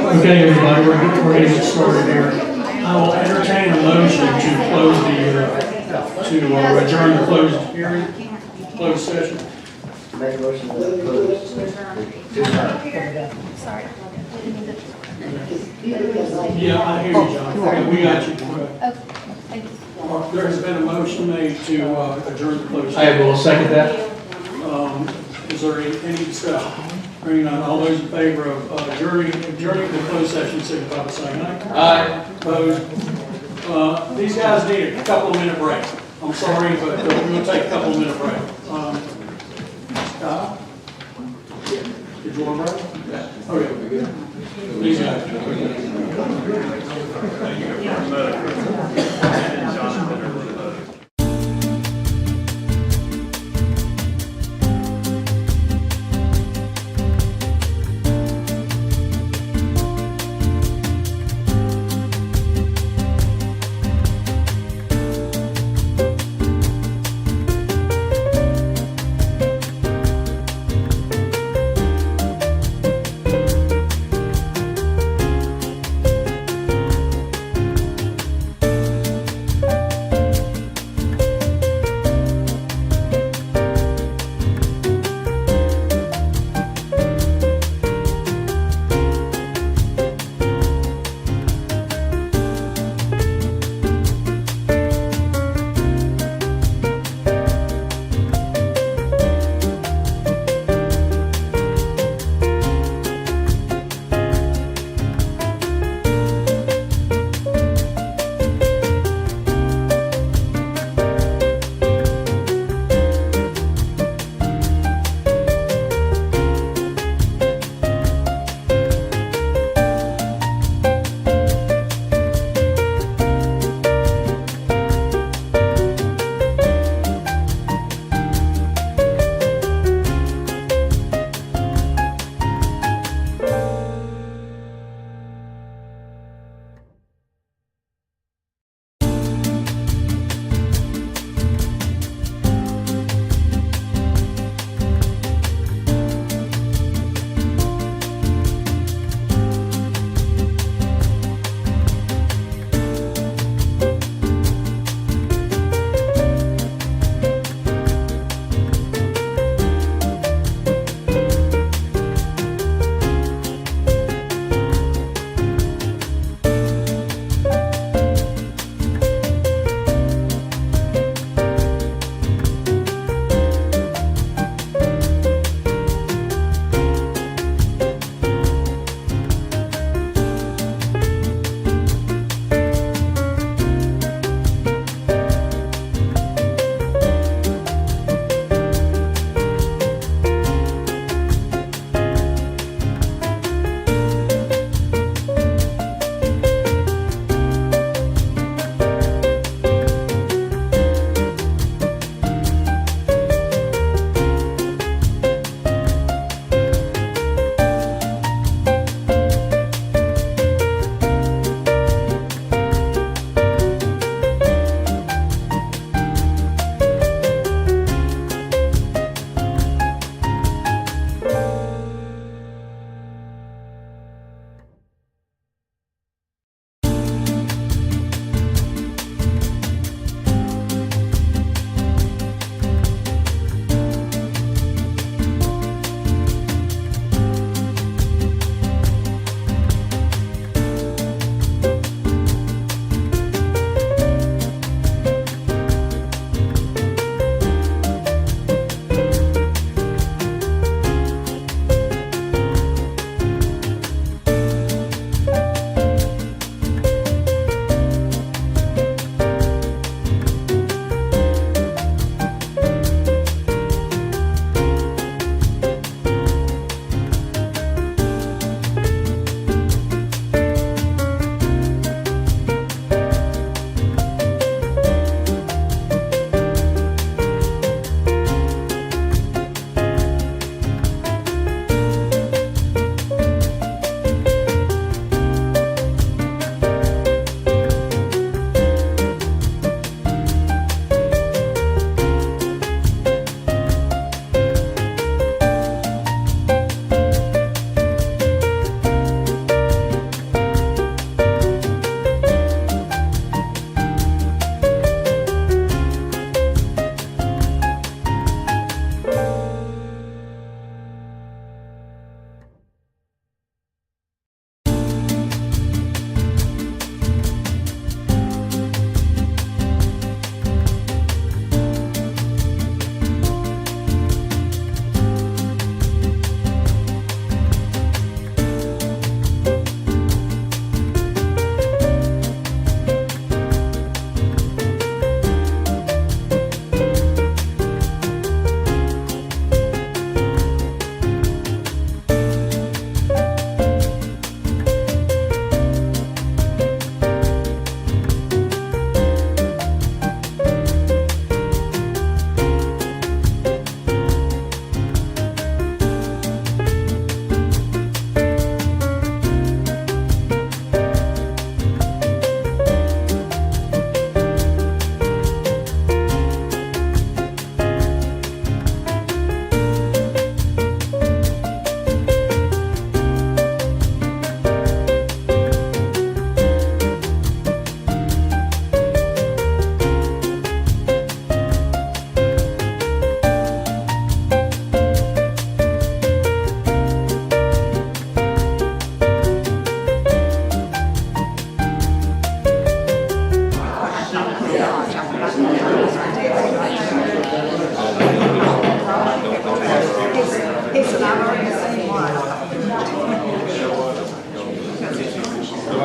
Okay, everybody, we're gonna get started here. I will entertain a motion to close to adjourn the closed hearing, closed session. Make a motion to close. Sorry. Yeah, I hear you, John. Yeah, we got you. Okay, thank you. There has been a motion made to adjourn the closed. I will second that. Is there any discussion? Hearing none, all those in favor of adjourning the closed session, signify by saying aye. Aye. Opposed? These guys need a couple of minute break. I'm sorry, but we're going to take a couple of minute break. Scott? Did you want a break? Yeah. Okay. These guys.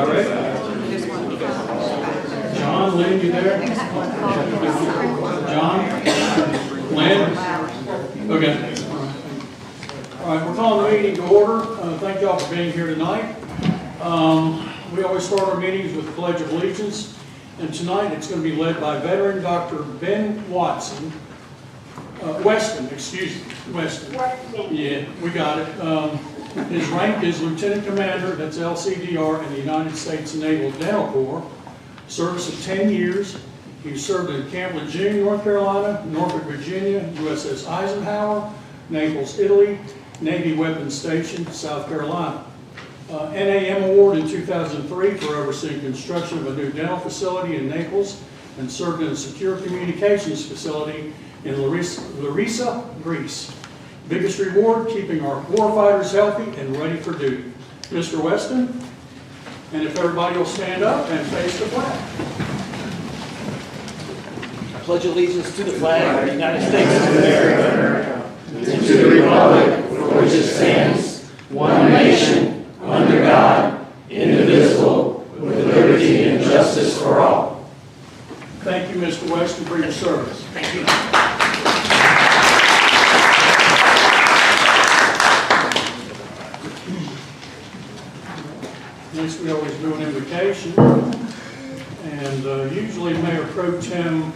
All right. John, Lynn, you there? John? Lynn? Okay. All right, we're calling the meeting to order. Thank y'all for being here tonight. We always start our meetings with the Pledge of Allegiance, and tonight it's going to be led by veteran Dr. Ben Weston. Yeah, we got it. His rank is Lieutenant Commander, that's LCDR, in the United States Naval Dental Corps. Service of 10 years. He served in Camp Lejeune, North Carolina, Norfolk, Virginia, USS Eisenhower, Naples, Italy, Navy Weapons Station, South Carolina. NAM Award in 2003 for overseeing construction of a new dental facility in Naples, and served in a secure communications facility in Larissa, Greece. Biggest reward, keeping our warfighters healthy and ready for duty. Mr. Weston, and if everybody will stand up and face the flag. I pledge allegiance to the flag of the United States of America, and to the republic for which it stands, one nation, under God, indivisible, with liberty and justice for all. Thank you, Mr. Weston, for your service. Thank you. Next, we always do an invocation, and usually Mayor Pro Tem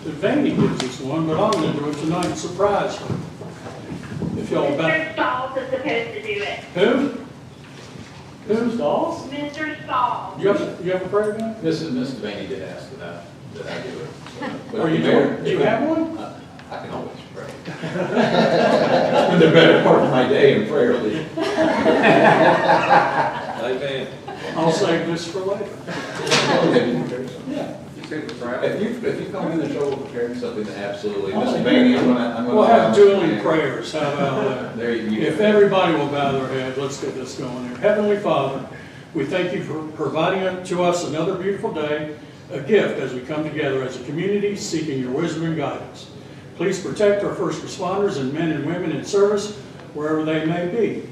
Devaney gives us one, but I'm going to do it tonight and surprise her. If y'all back. Mr. Stalls is supposed to do it. Who? Who? Stalls? Mr. Stalls. You have a prayer gun? Miss Devaney did ask that I do it. But Are you Mayor, do you have one? I can always pray. In the better part of my day in prayer, Lee. Amen. I'll save this for later. Yeah. If you come in the show preparing something, then absolutely. Miss Devaney, I'm gonna. We'll have dueling prayers. How about that? There you go. If everybody will bow their head, let's get this going here. Heavenly Father, we thank you for providing to us another beautiful day, a gift as we come together as a community seeking your wisdom and guidance. Please protect our first responders and men and women in service wherever they may be.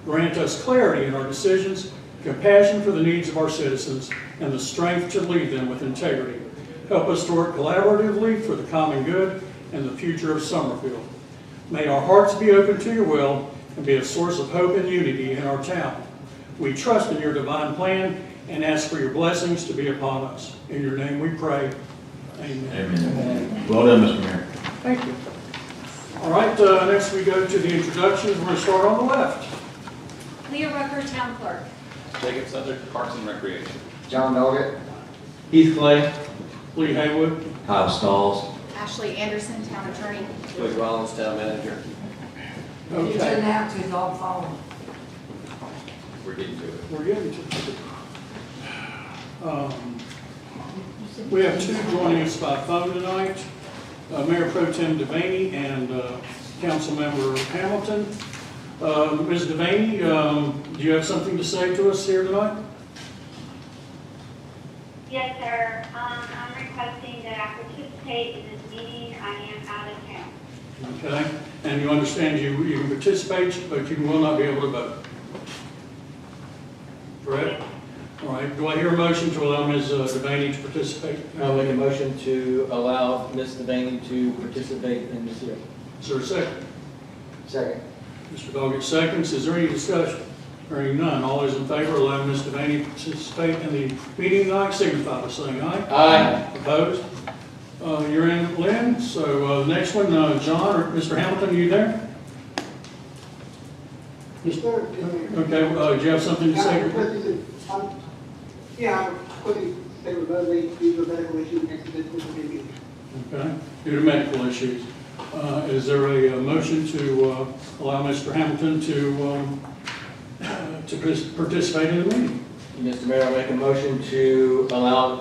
Grant us clarity in our decisions, compassion for the needs of our citizens, and the strength to lead them with integrity. Help us to work collaboratively for the common good and the future of Summerfield. May our hearts be open to your will and be a source of hope and unity in our town. We trust in your divine plan and ask for your blessings to be upon us. In your name we pray. Amen. Amen. Well done, Mr. Mayor. Thank you. All right, next we go to the introductions. We're going to start on the left. Leah Rucker, Town Clerk. Jacob Sutter, Parks and Recreation. John Doggett. Heath Clay. Lee Haywood. Kyle Stalls. Ashley Anderson, Town Attorney. George Rollins, Town Manager. Okay, have to, dog follow. We're getting to it. we're getting to it. We have two joining us by phone tonight. Mayor Pro Tem Devaney and Councilmember Hamilton. Ms. Devaney, do you have something to say to us here tonight? Yes, sir. I'm requesting that I participate in this meeting. I am out of town. Okay, and you understand you can participate, but you will not be able to vote. Correct? All right, do I hear a motion to allow Ms. Devaney to participate? I'll make a motion to allow Ms. Devaney to participate in this hearing. Is there a second? Second. Mr. Doggett seconds. Is there any discussion? Hearing none. All those in favor allowing Ms. Devaney to participate in the meeting tonight, signify by saying aye. Aye. Opposed? You're in, Lynn. So the next one, John or Mr. Hamilton, are you there? Okay, do you have something to say? Yeah, I'm putting favorably due to medical issues next to this meeting. Okay, due to medical issues. Is there a motion to allow Mr. Hamilton to participate in the meeting? Mr. Mayor, I'll make a motion to allow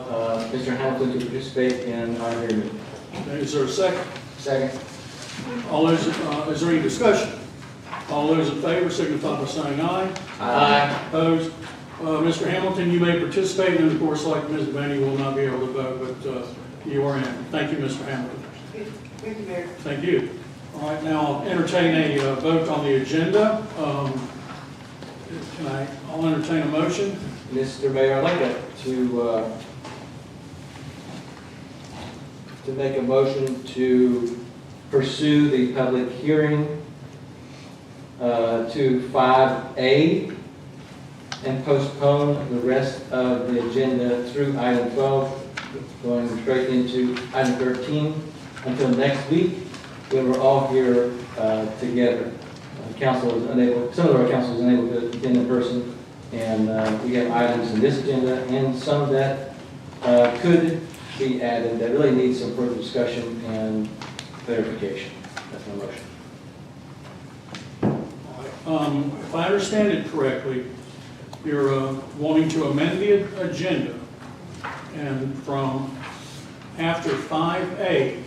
Mr. Hamilton to participate in our hearing. Okay, is there a second? Second. All those, is there any discussion? All those in favor signify by saying aye. Aye. Opposed? Mr. Hamilton, you may participate, and of course, like Ms. Devaney, will not be able to vote, but you are in. Thank you, Mr. Hamilton. Thank you, Mayor. Thank you. All right, now I'll entertain a vote on the agenda. I'll entertain a motion Mr. Mayor, I'd like to make a motion to pursue the public hearing to 5A and postpone the rest of the agenda through item 12, going straight into item 13 until next week when we're all here together. Council is unable, some of our council is unable to attend in person, and we have items in this agenda and some that could be added that really need some further discussion and clarification. That's my motion. If I understand it correctly, you're wanting to amend the agenda, and from after 5A,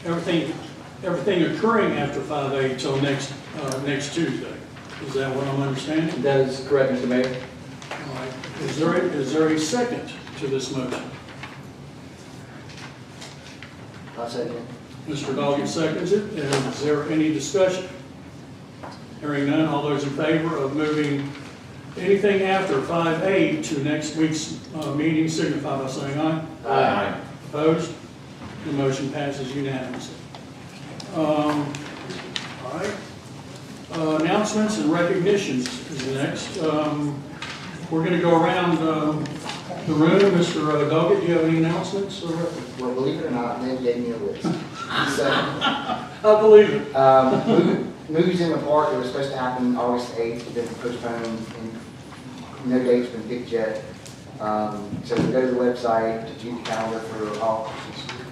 everything occurring after 5A until next Tuesday. Is that what I'm understanding? That is correct, Mr. Mayor. All right. Is there a second to this motion? I'll second. Mr. Doggett seconds it. And is there any discussion? Hearing none, all those in favor of moving anything after 5A to next week's meeting signify by saying aye. Aye. Opposed? The motion passes unanimously. All right. Announcements and recognitions is next. We're going to go around the room. Mr. Doggett, do you have any announcements? Well, believe it or not, Ned gave me a list. So, I believe it. movies in the park that was supposed to happen August 8th, have been postponed, and no date's been picked yet. So go to the website to view the calendar for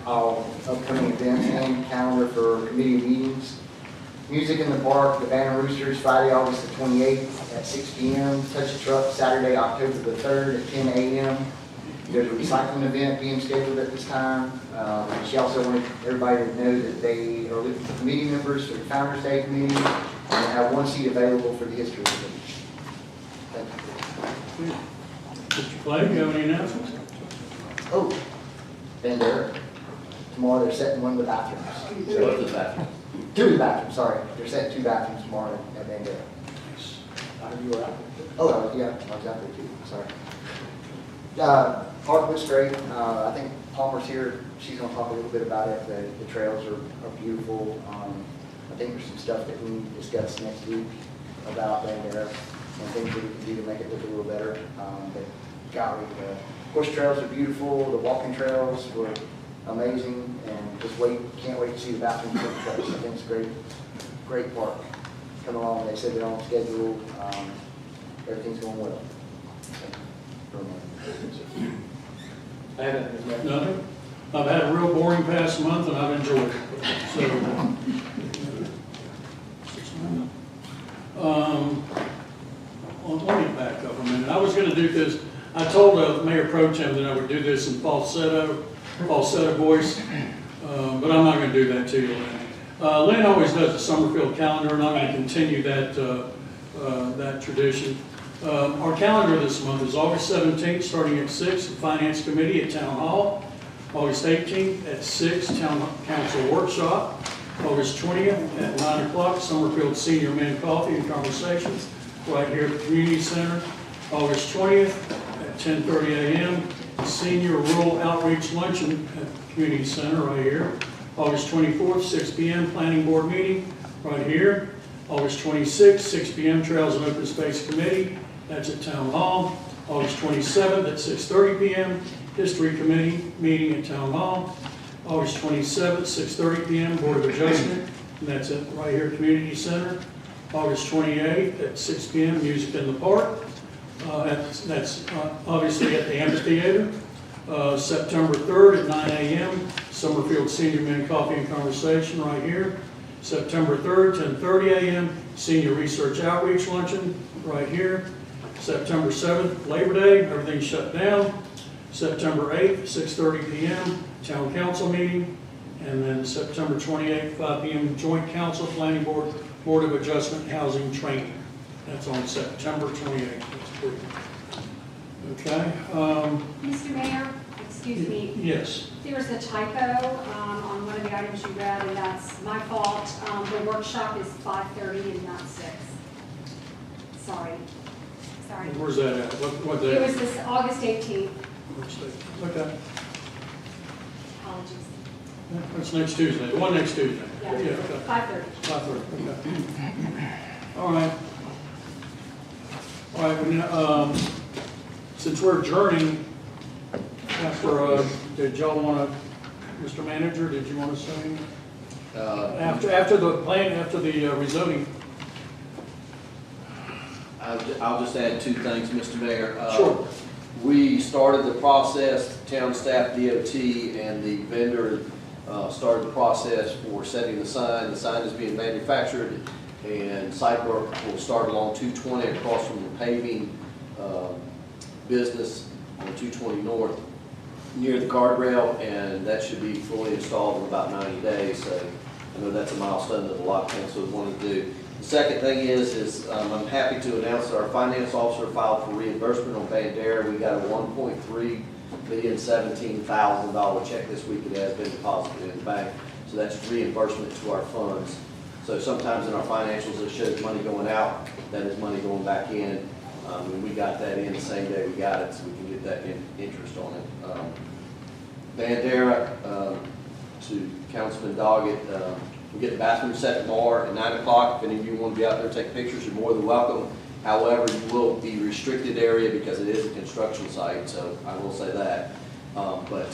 all upcoming events and calendar for committee meetings. Music in the Park, the Band of Roosters, Friday, August the 28th at 6 p.m. Touch a Truck, Saturday, October the 3rd at 10 a.m. There's a recycling event being scheduled at this time. She also wanted everybody to know that they are looking for committee members for the Founders Day committee and have one seat available for the History Committee. Thank you. Mr. Clay, do you have any announcements? Oh, Bandera. Tomorrow they're setting one of the bathrooms. So- Both of that. Two of the bathrooms, sorry. They're setting 2 bathrooms tomorrow at Bandera. You were out. Oh, yeah, I was out there too, sorry. Park looks great. I think Palmer's here. She's gonna talk a little bit about it. The trails are beautiful. I think there's some stuff that we need to discuss next week about Bandera and things that we can do to make it look a little better. But golly, the horse trails are beautiful. The walking trails were amazing, and just can't wait to see the bathrooms take place. I think it's a great park. Come along, they said they're on schedule. Everything's going well. I haven't, Mr. Mayor. Nothing? I've had a real boring past month and I've enjoyed it. So, let me back up a minute. I was going to do this. I told Mayor Pro Tem that I would do this in falsetto voice, but I'm not going to do that to you, Lynn. Lynn always does the Summerfield calendar, and I'm going to continue that tradition. Our calendar this month is August 17th, starting at 6, the Finance Committee at Town Hall. August 18th at 6, Town Council Workshop. August 20th at 9 o'clock, Summerfield Senior Men Coffee and Conversations, right here at the Community Center. August 20th at 10:30 a.m., Senior Rural Outreach Luncheon at the Community Center, right here. August 24th, 6 p.m., Planning Board meeting, right here. August 26th, 6 p.m., Trails and Open Space Committee, that's at Town Hall. August 27th at 6:30 p.m., History Committee meeting at Town Hall. August 27th, 6:30 p.m., Board of Adjustment, and that's at right here at Community Center. August 28th at 6 p.m., Music in the Park. That's obviously at the amphitheater. September 3rd at 9 a.m., Summerfield Senior Men Coffee and Conversation right here. September 3rd, 10:30 a.m., Senior Research Outreach Luncheon right here. September 7th, Labor Day, everything's shut down. September 8th, 6:30 p.m., Town Council meeting. And then September 28th, 5 p.m., Joint Council, Planning Board, Board of Adjustment, Housing Training. That's on September 28th. That's pretty. Okay. Mr. Mayor, excuse me, Yes. there was a typo on one of the items you read, and that's my fault. The workshop is 5:30 and not 6. Sorry. sorry. Where's that at? What day? It was this August 18th. Which day? Okay. Apologies. That's next Tuesday, the one next Tuesday. Yeah, okay. 5:30. 5:30, okay. All right. All right, since we're adjourning, after, did y'all want to, Mr. Manager, did you want to say anything? After the plan, after the rezoning? I'll just add two things, Mr. Mayor. Sure. We started the process, town staff, DOT, and the vendor started the process for setting the sign. The sign is being manufactured, and site work will start along 220 across from the paving business on 220 North near the guardrail, and that should be fully installed in about 90 days. So I know that's a milestone that a lot of councils want to do. The second thing is I'm happy to announce that our finance officer filed for reimbursement on Bandera. We got a $1.317,000 check this week that has been deposited in the bank. So that's reimbursement to our funds. So sometimes in our financials it shows money going out, that is money going back in. And we got that in the same day we got it, so we can get that interest on it. Bandera, to Councilman Doggett, we get the bathroom set tomorrow at 9 o'clock. If any of you want to be out there and take pictures, you're more than welcome. However, you will be restricted area because it is a construction site, so I will say that. But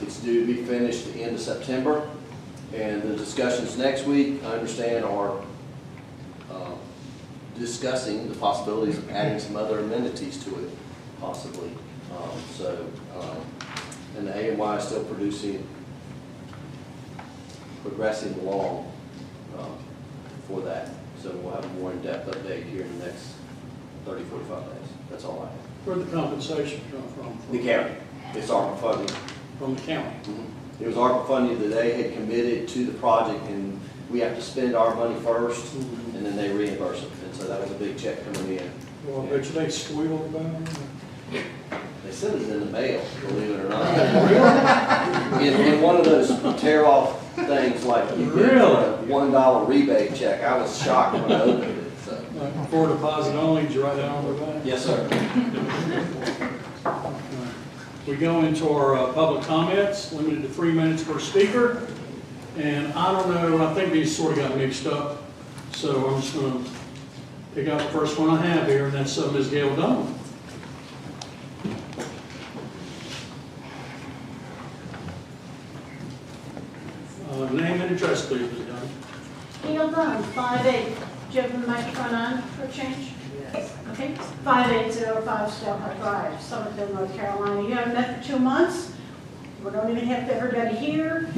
it's due to be finished at the end of September. And the discussions next week, I understand, are discussing the possibilities of adding some other amenities to it, possibly. And the AMY is still progressing along for that. So we'll have a more in-depth update here in the next 30, 45 days. That's all I have. Where'd the compensation come from? The county, it's ARPA funding. From the county? It was ARPA funding that they had committed to the project, and we have to spend our money first, and then they reimburse it. And so that was a big check coming in. Well, I bet you they squealed about it. They sent it in the mail, believe it or not. In one of those tear-off things like you get a $1 rebate check, I was shocked when I opened it, so. For deposit only, did you write that on the back? Yes, sir. We go into our public comments, limited to 3 minutes per speaker. And I don't know, I think these sort of got mixed up. So I'm just going to pick out the first one I have here, and that's Ms. Gail Dunn. Name and address, please, Ms. Dunn. Gail Dunn, 58, do you have the microphone on for a change? Yes. Okay, 5805 Stelhart Drive, Somerville, North Carolina. You haven't met for 2 months. We don't even have everybody here.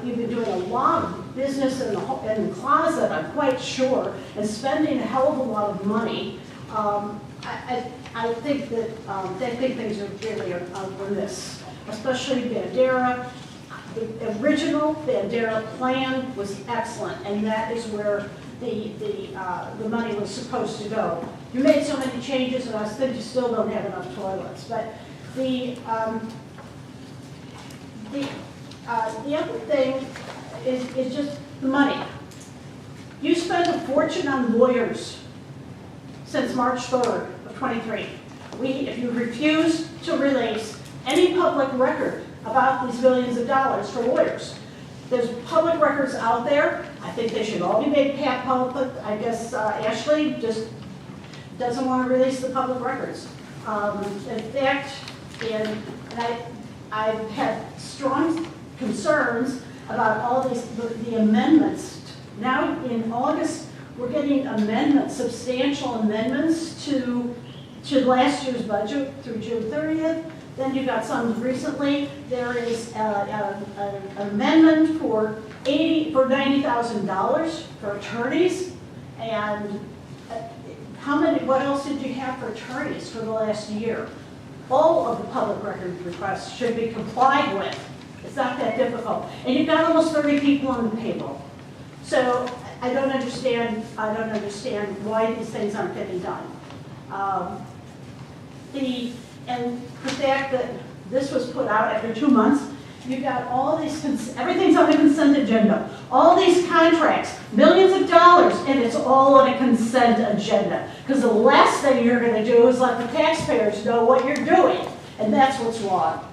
You've been doing a lot of business in the closet, I'm quite sure, and spending a hell of a lot of money. I think that they think things are really remiss, especially Bandera. The original Bandera plan was excellent, and that is where the money was supposed to go. You made so many changes, and I think you still don't have enough toilets. But the other thing is just the money. You spent a fortune on lawyers since March 3rd of 23. If you refuse to release any public record about these billions of dollars for lawyers. There's public records out there. I think they should all be made public. I guess Ashley just doesn't want to release the public records. In fact, I've had strong concerns about all the amendments. Now in August, we're getting amendments, substantial amendments to last year's budget through June 30th. Then you got some recently. There is an amendment for $90,000 for attorneys. And what else did you have for attorneys for the last year? All of the public record requests should be complied with. It's not that difficult. And you've got almost 30 people on the payroll. So I don't understand why these things aren't getting done. And the fact that this was put out after 2 months, You got all these, everything's on the consent agenda. All these contracts, millions of dollars, and it's all on a consent agenda. Because the last thing you're gonna do is let the taxpayers know what you're doing, and that's what's wrong.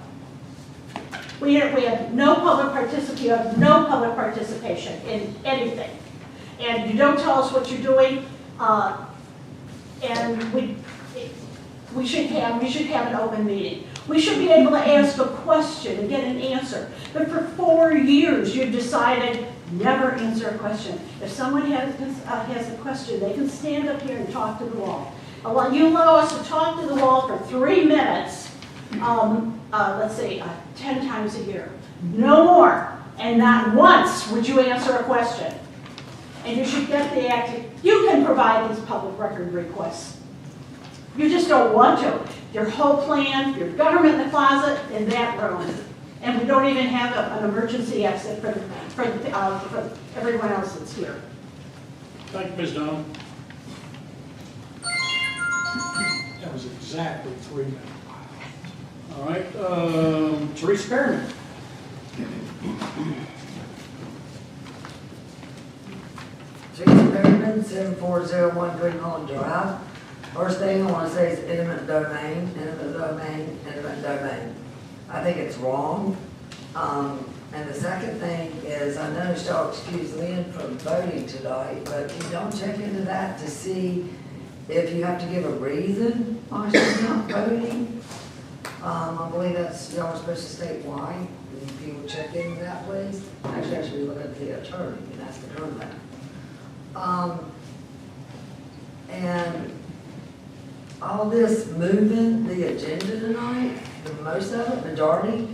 We have no public participation in anything. And you don't tell us what you're doing, and we should have an open meeting. We should be able to ask a question and get an answer. But for 4 years, you've decided never answer a question. If someone has a question, they can stand up here and talk to the wall. You allow us to talk to the wall for 3 minutes, let's say 10 times a year. No more. And not once would you answer a question. And you should get the active. You can provide these public record requests. You just don't want to. Your whole plan, your government in the closet, in that room. And we don't even have an emergency exit for everyone else that's here. Thank you, Ms. Dunham. That was exactly 3 minutes. All right, Teresa Perryman. Teresa Perryman, 7401 Green Holland Drive. First thing I want to say is eminent domain, eminent domain, eminent domain. I think it's wrong. And the second thing is, I noticed y'all excused Lynn from voting tonight, but you don't check into that to see if you have to give a reason why she's not voting. I believe that's, y'all are supposed to state why. If you would check into that, please. Actually, I should be looking at the attorney and ask the attorney that. And all this moving the agenda tonight, the most of it, majority,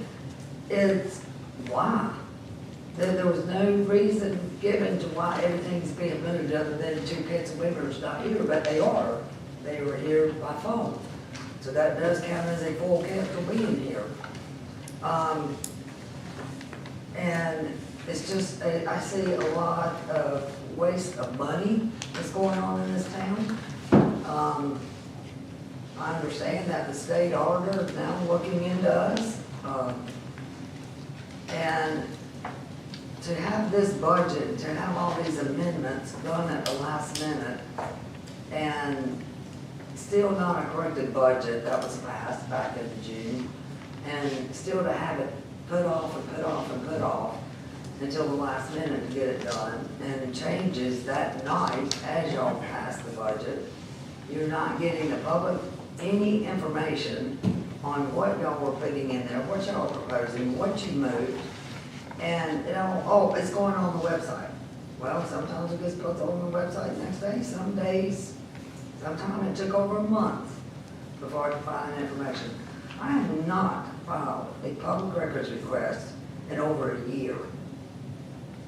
is why? There was no reason given to why everything's being moved other than 2 Councilmembers not here, but they are. They were here by phone. So that does count as a full council being here. And it's just, I see a lot of waste of money that's going on in this town. I understand that the state auditor is now looking into us. And to have this budget, to have all these amendments done at the last minute, and still not a corrected budget that was passed back in June, and still to have it put off and put off and put off until the last minute to get it done, and changes that night as y'all pass the budget, you're not getting the public any information on what y'all were putting in there, what y'all were proposing, what you moved, and it's going on the website. Well, sometimes it gets put on the website the next day, some days, sometimes it took over a month before I could find the information. I have not filed a public records request in over a year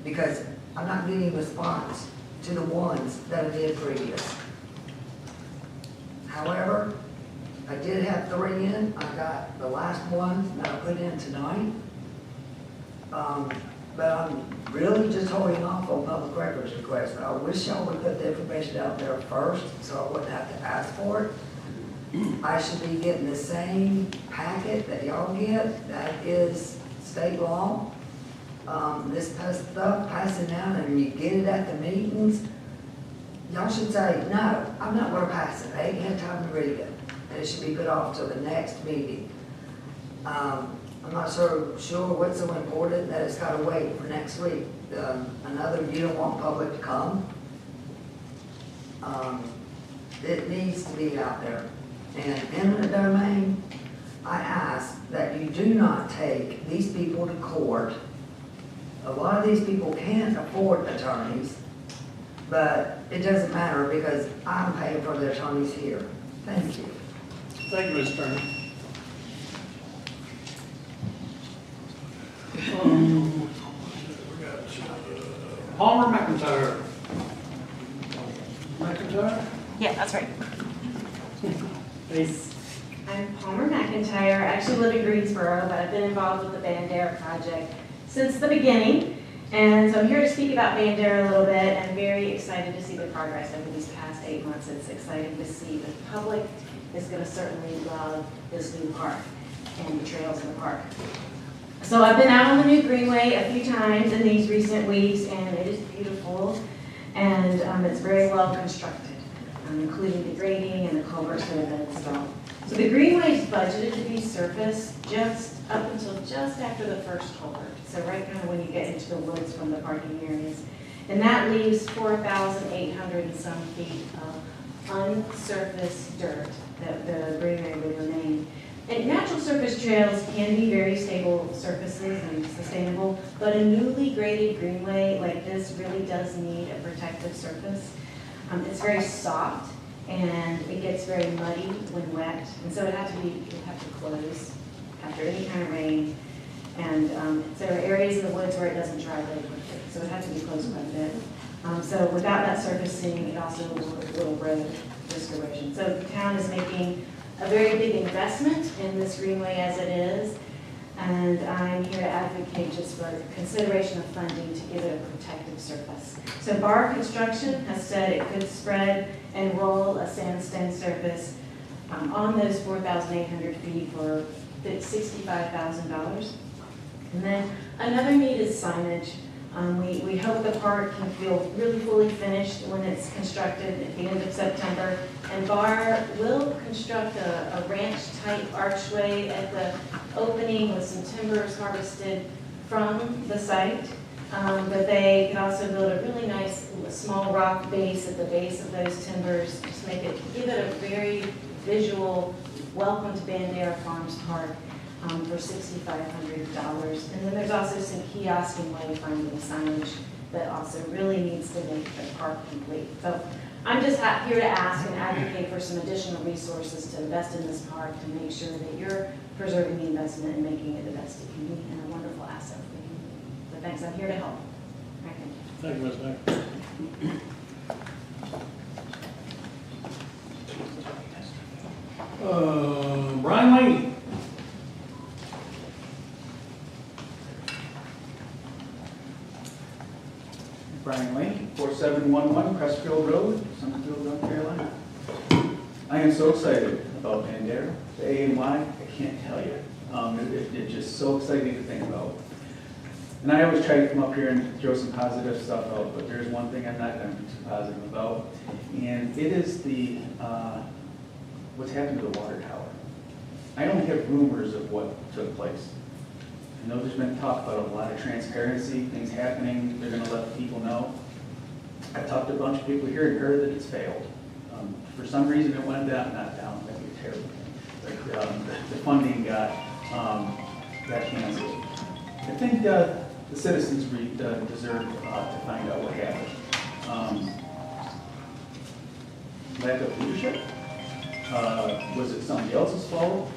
because I'm not getting a response to the ones that I did previous. However, I did have 3 in. I got the last one that I put in tonight. But I'm really just holding off on public records requests. I wish y'all would put the information out there first so I wouldn't have to ask for it. I should be getting the same packet that y'all get. That is state law. This stuff passing out and you get it at the meetings. Y'all should say, no, I'm not going to pass it. I ain't had time to read it. And it should be put off till the next meeting. I'm not sure what's so important that it's got to wait for next week. You don't want public to come. It needs to be out there. And in the domain, I ask that you do not take these people to court. A lot of these people can't afford attorneys, but it doesn't matter because I'm paying for the attorneys here. Thank you. Thank you, Ms. Turner. We got Palmer McIntyre. McIntyre? Yeah, that's right. Please. I'm Palmer McIntyre. I actually live in Greensboro, but I've been involved with the Bandera project since the beginning. And so I'm here to speak about Bandera a little bit. I'm very excited to see the progress over these past 8 months. It's exciting to see the public is going to certainly love this new park and the trails in the park. So I've been out on the new greenway a few times in these recent weeks, and it is beautiful, and it's very well constructed, including the grading and the culverts that have been installed. So the greenway is budgeted to be surfaced just up until just after the first culvert, so right kind of when you get into the woods from the parking areas. And that leaves 4,800 and some feet of unsurfaced dirt that the greenway would remain. And natural surface trails can be very stable surfaces and sustainable, but a newly graded greenway like this really does need a protective surface. It's very soft and it gets very muddy when wet, and so it would have to close after any kind of rain. And there are areas in the woods where it doesn't dry really quickly, so it has to be closed quite a bit. So without that surfacing, it also will erode risk erosion. So the town is making a very big investment in this greenway as it is, and I'm here to advocate just for consideration of funding to give it a protective surface. So Bar Construction has said it could spread and roll a sandstone surface on those 4,800 feet for $65,000. And then another need is signage. We hope the park can feel really fully finished when it's constructed at the end of September. And Bar will construct a ranch-type archway at the opening with some timbers harvested from the site. But they could also build a really nice small rock base at the base of those timbers, just give it a very visual welcome to Bandera Farms Park. For $6,500. And then there's also some kiosk and wayfinding signage that also really needs to make the park complete. So I'm just here to ask and advocate for some additional resources to invest in this park to make sure that you're preserving the investment and making it the best it can be and a wonderful asset for the community. So thanks, I'm here to help. Thank you, Ms. Mack. Brian Laney. Brian Lane, 4711 Crestfield Road, Summerfield, North Carolina. I am so excited about Bandera, the AMY, I can't tell you. It's just so exciting to think about. And I always try to come up here and throw some positive stuff out, but there's one thing I'm not going to be too positive about, and it is what's happened to the water tower. I only have rumors of what took place. I know there's been talk about a lot of transparency, things happening, they're gonna let people know. I've talked to a bunch of people here and heard that it's failed. For some reason it went down, not down, that'd be a terrible thing. But the funding got canceled. I think the citizens deserve to find out what happened. Lack of leadership? Was it somebody else's fault?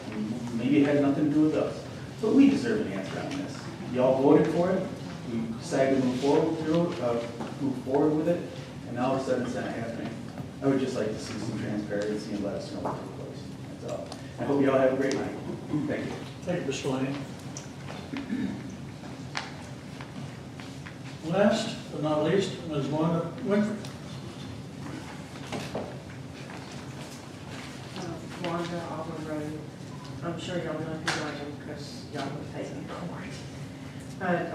Maybe it had nothing to do with us. But we deserve an answer on this. Y'all voted for it. We decided to move forward with it, and now all of a sudden it's not happening. I would just like to see some transparency and let us know what took place. That's all. I hope you all have a great night. Thank you. Thank you, Mr. Lane. Last but not least, Ms. Wanda Winfrey. Wanda Auburn Road. I'm sure y'all know who I am because y'all would take me to court. But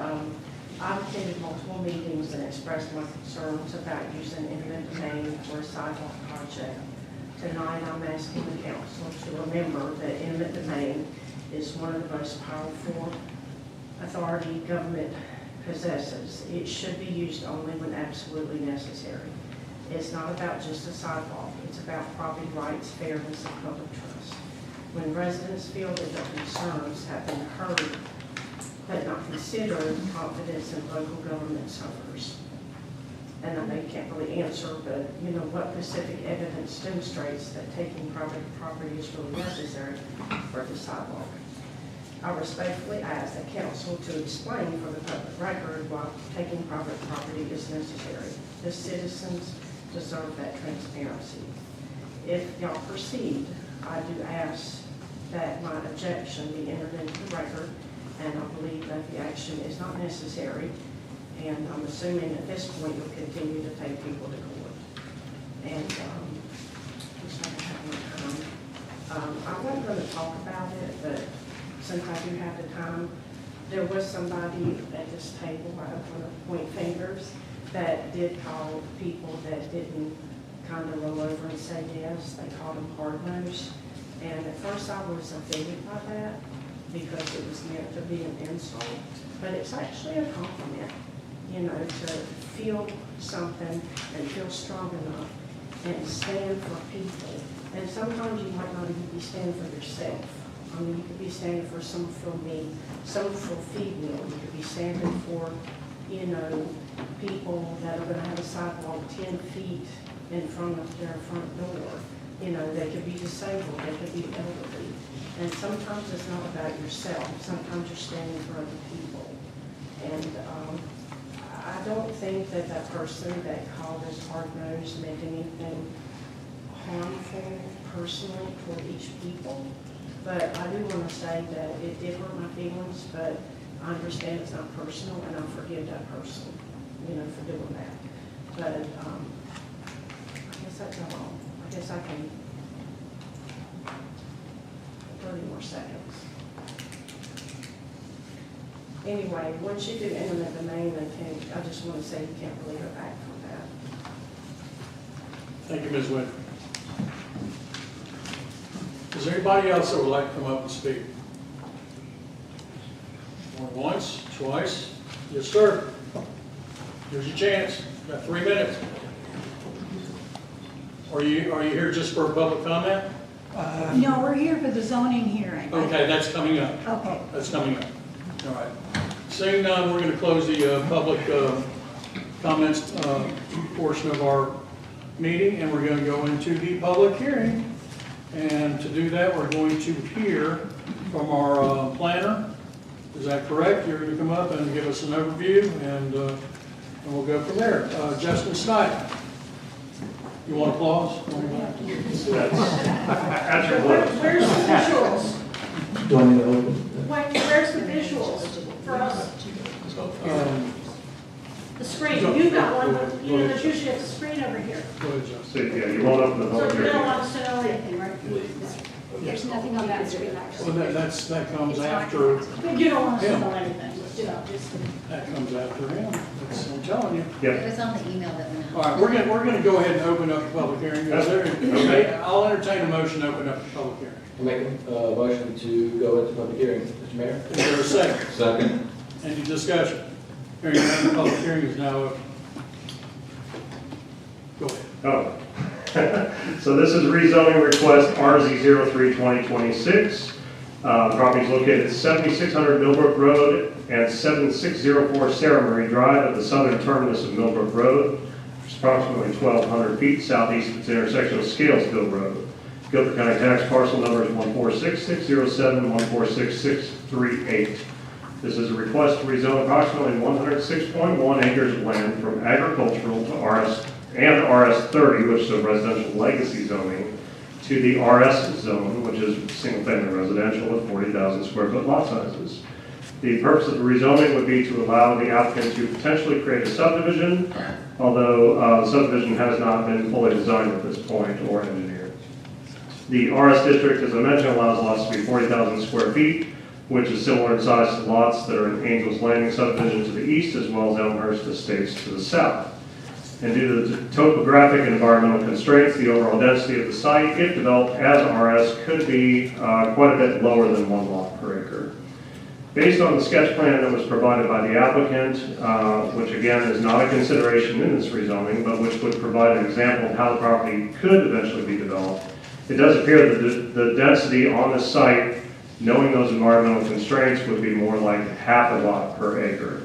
I've attended multiple meetings and expressed my concerns about using eminent domain for a sidewalk project. Tonight, I'm asking the council to remember that eminent domain is one of the most powerful authority government possesses. It should be used only when absolutely necessary. It's not about just a sidewalk. It's about property rights, fairness, and public trust. When residents feel that their concerns have been heard but not considered, confidence in local government suffers. And I know you can't really answer, but you know, what specific evidence demonstrates that taking private property is really necessary for the sidewalk? I respectfully ask the council to explain for the public record why taking private property is necessary. The citizens deserve that transparency. If y'all proceed, I do ask that my objection be entered into the record, and I believe that the action is not necessary. And I'm assuming at this point you'll continue to take people to court. And just like I have more time. I wasn't going to talk about it, but since I do have the time, there was somebody at this table, I don't want to point fingers, that did call people that didn't kind of roll over and say yes. They called them hard-nosed. And at first I was offended by that because it was meant to be an insult. But it's actually a compliment, you know, to feel something and feel strong enough and stand for people. And sometimes you might not even be standing for yourself. I mean, you could be standing for someone for me, someone for female. You could be standing for, you know, people that are going to have a sidewalk 10 feet in front of their front door. You know, they could be disabled, they could be elderly. And sometimes it's not about yourself. Sometimes you're standing for other people. And I don't think that that person that called us hard-nosed meant anything harmful personally toward each people. But I do want to say that it did hurt my feelings, but I understand it's not personal, and I forgive that person, you know, for doing that. But I guess that's all. I guess I can 30 more seconds. Anyway, once you do eminent domain, I just want to say you can't really go back from that. Thank you, Ms. Winfrey. Is there anybody else that would like to come up and speak? More once, twice? Yes, sir. Here's your chance. Got 3 minutes. Are you here just for a public comment? No, we're here for the zoning hearing. Okay, that's coming up. Okay. That's coming up. All right. Seeing none, we're going to close the public comments portion of our meeting, and we're going to go into the public hearing. And to do that, we're going to hear from our planner. Is that correct? You're going to come up and give us an overview, and we'll go from there. Justin Snyder. You want applause? Where's the visuals? Do I need to open? Wait, where's the visuals for us? The screen, you've got one, but you know, there's usually a screen over here. Go ahead, Justin. So, yeah, you won't open the So public you hearing. don't want us to know anything, right? There's nothing on that screen, Well, actually. that comes after, You don't want us to know anything, you know, just. that comes after him. That's, I'm telling you. Yep. It was on the email that went out. All right, we're gonna go ahead and open up the public hearing. Is there, Okay. I'll entertain a motion to open up the public hearing. I make a motion to go into public hearing, Mr. Mayor. Is there a second? Second. Any discussion? Hearing none, the public hearing is now open. Go ahead. Oh. So this is rezoning request RZ03-2026. Property is located at 7600 Millbrook Road and 7604 Sarah Marie Drive at the southern terminus of Millbrook Road, which is approximately 1,200 feet southeast of its intersection of Scalesville Road. Guilford County tax parcel number is 1466607, 1466638. This is a request to rezone approximately 106.1 acres of land from agricultural to RS and RS30, which is a residential legacy zoning, to the RS zone, which is single-family residential with 40,000 square foot lot sizes. The purpose of the rezoning would be to allow the applicant to potentially create a subdivision, although the subdivision has not been fully designed at this point or engineered. The RS district, as I mentioned, allows lots to be 40,000 square feet, which is similar in size to lots that are in Angels Landing subdivision to the east, as well as Elmhurst Estates to the south. And due to the topographic and environmental constraints, the overall density of the site, if developed as RS, could be quite a bit lower than 1 lot per acre. Based on the sketch plan that was provided by the applicant, which again is not a consideration in this rezoning, but which would provide an example of how the property could eventually be developed, it does appear that the density on the site, knowing those environmental constraints, would be more like half a lot per acre.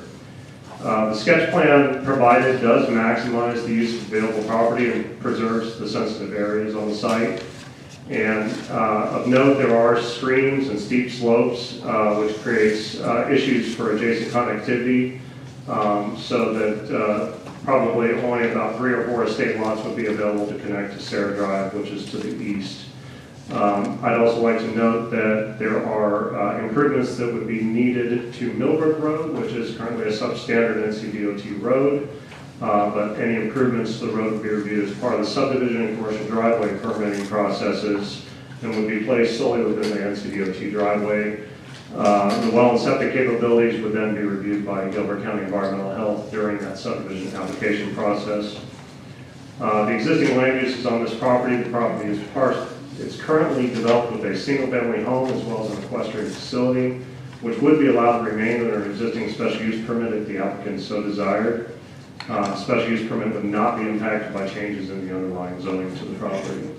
The sketch plan provided does maximize the use of available property and preserves the sensitive areas on the site. And of note, there are streams and steep slopes, which creates issues for adjacent connectivity, so that probably only about 3 or 4 estate lots would be available to connect to Sarah Drive, which is to the east. I'd also like to note that there are improvements that would be needed to Millbrook Road, which is currently a substandard NCDOT road, but any improvements to the road would be reviewed as part of the subdivision and commercial driveway permitting processes and would be placed solely within the NCDOT driveway. The well and septic capabilities would then be reviewed by Gilbert County Environmental Health during that subdivision application process. The existing land uses on this property, the property is it's currently developed with a single-family home as well as an equestrian facility, which would be allowed to remain under an existing special use permit if the applicant so desired. Special use permit would not be impacted by changes in the underlying zoning to the property.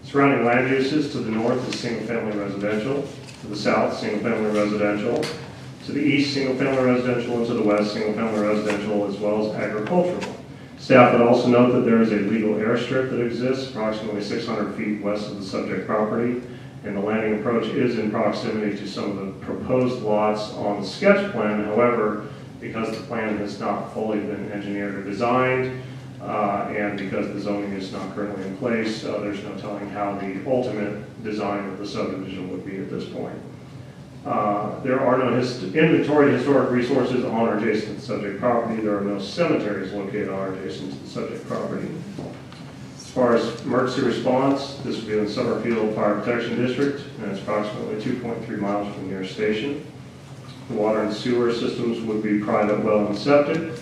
Surrounding land uses to the north is single-family residential, to the south, single-family residential, to the east, single-family residential, and to the west, single-family residential, as well as agricultural. Staff would also note that there is a legal airstrip that exists approximately 600 feet west of the subject property, and the landing approach is in proximity to some of the proposed lots on the sketch plan. However, because the plan has not fully been engineered or designed, and because the zoning is not currently in place, there's no telling how the ultimate design of the subdivision would be at this point. There are no inventory historic resources on or adjacent to the subject property. There are no cemeteries located on or adjacent to the subject property. As far as emergency response, this would be in the Summerfield Fire Protection District, and it's approximately 2.3 miles from the nearest station. The water and sewer systems would be private well and septic.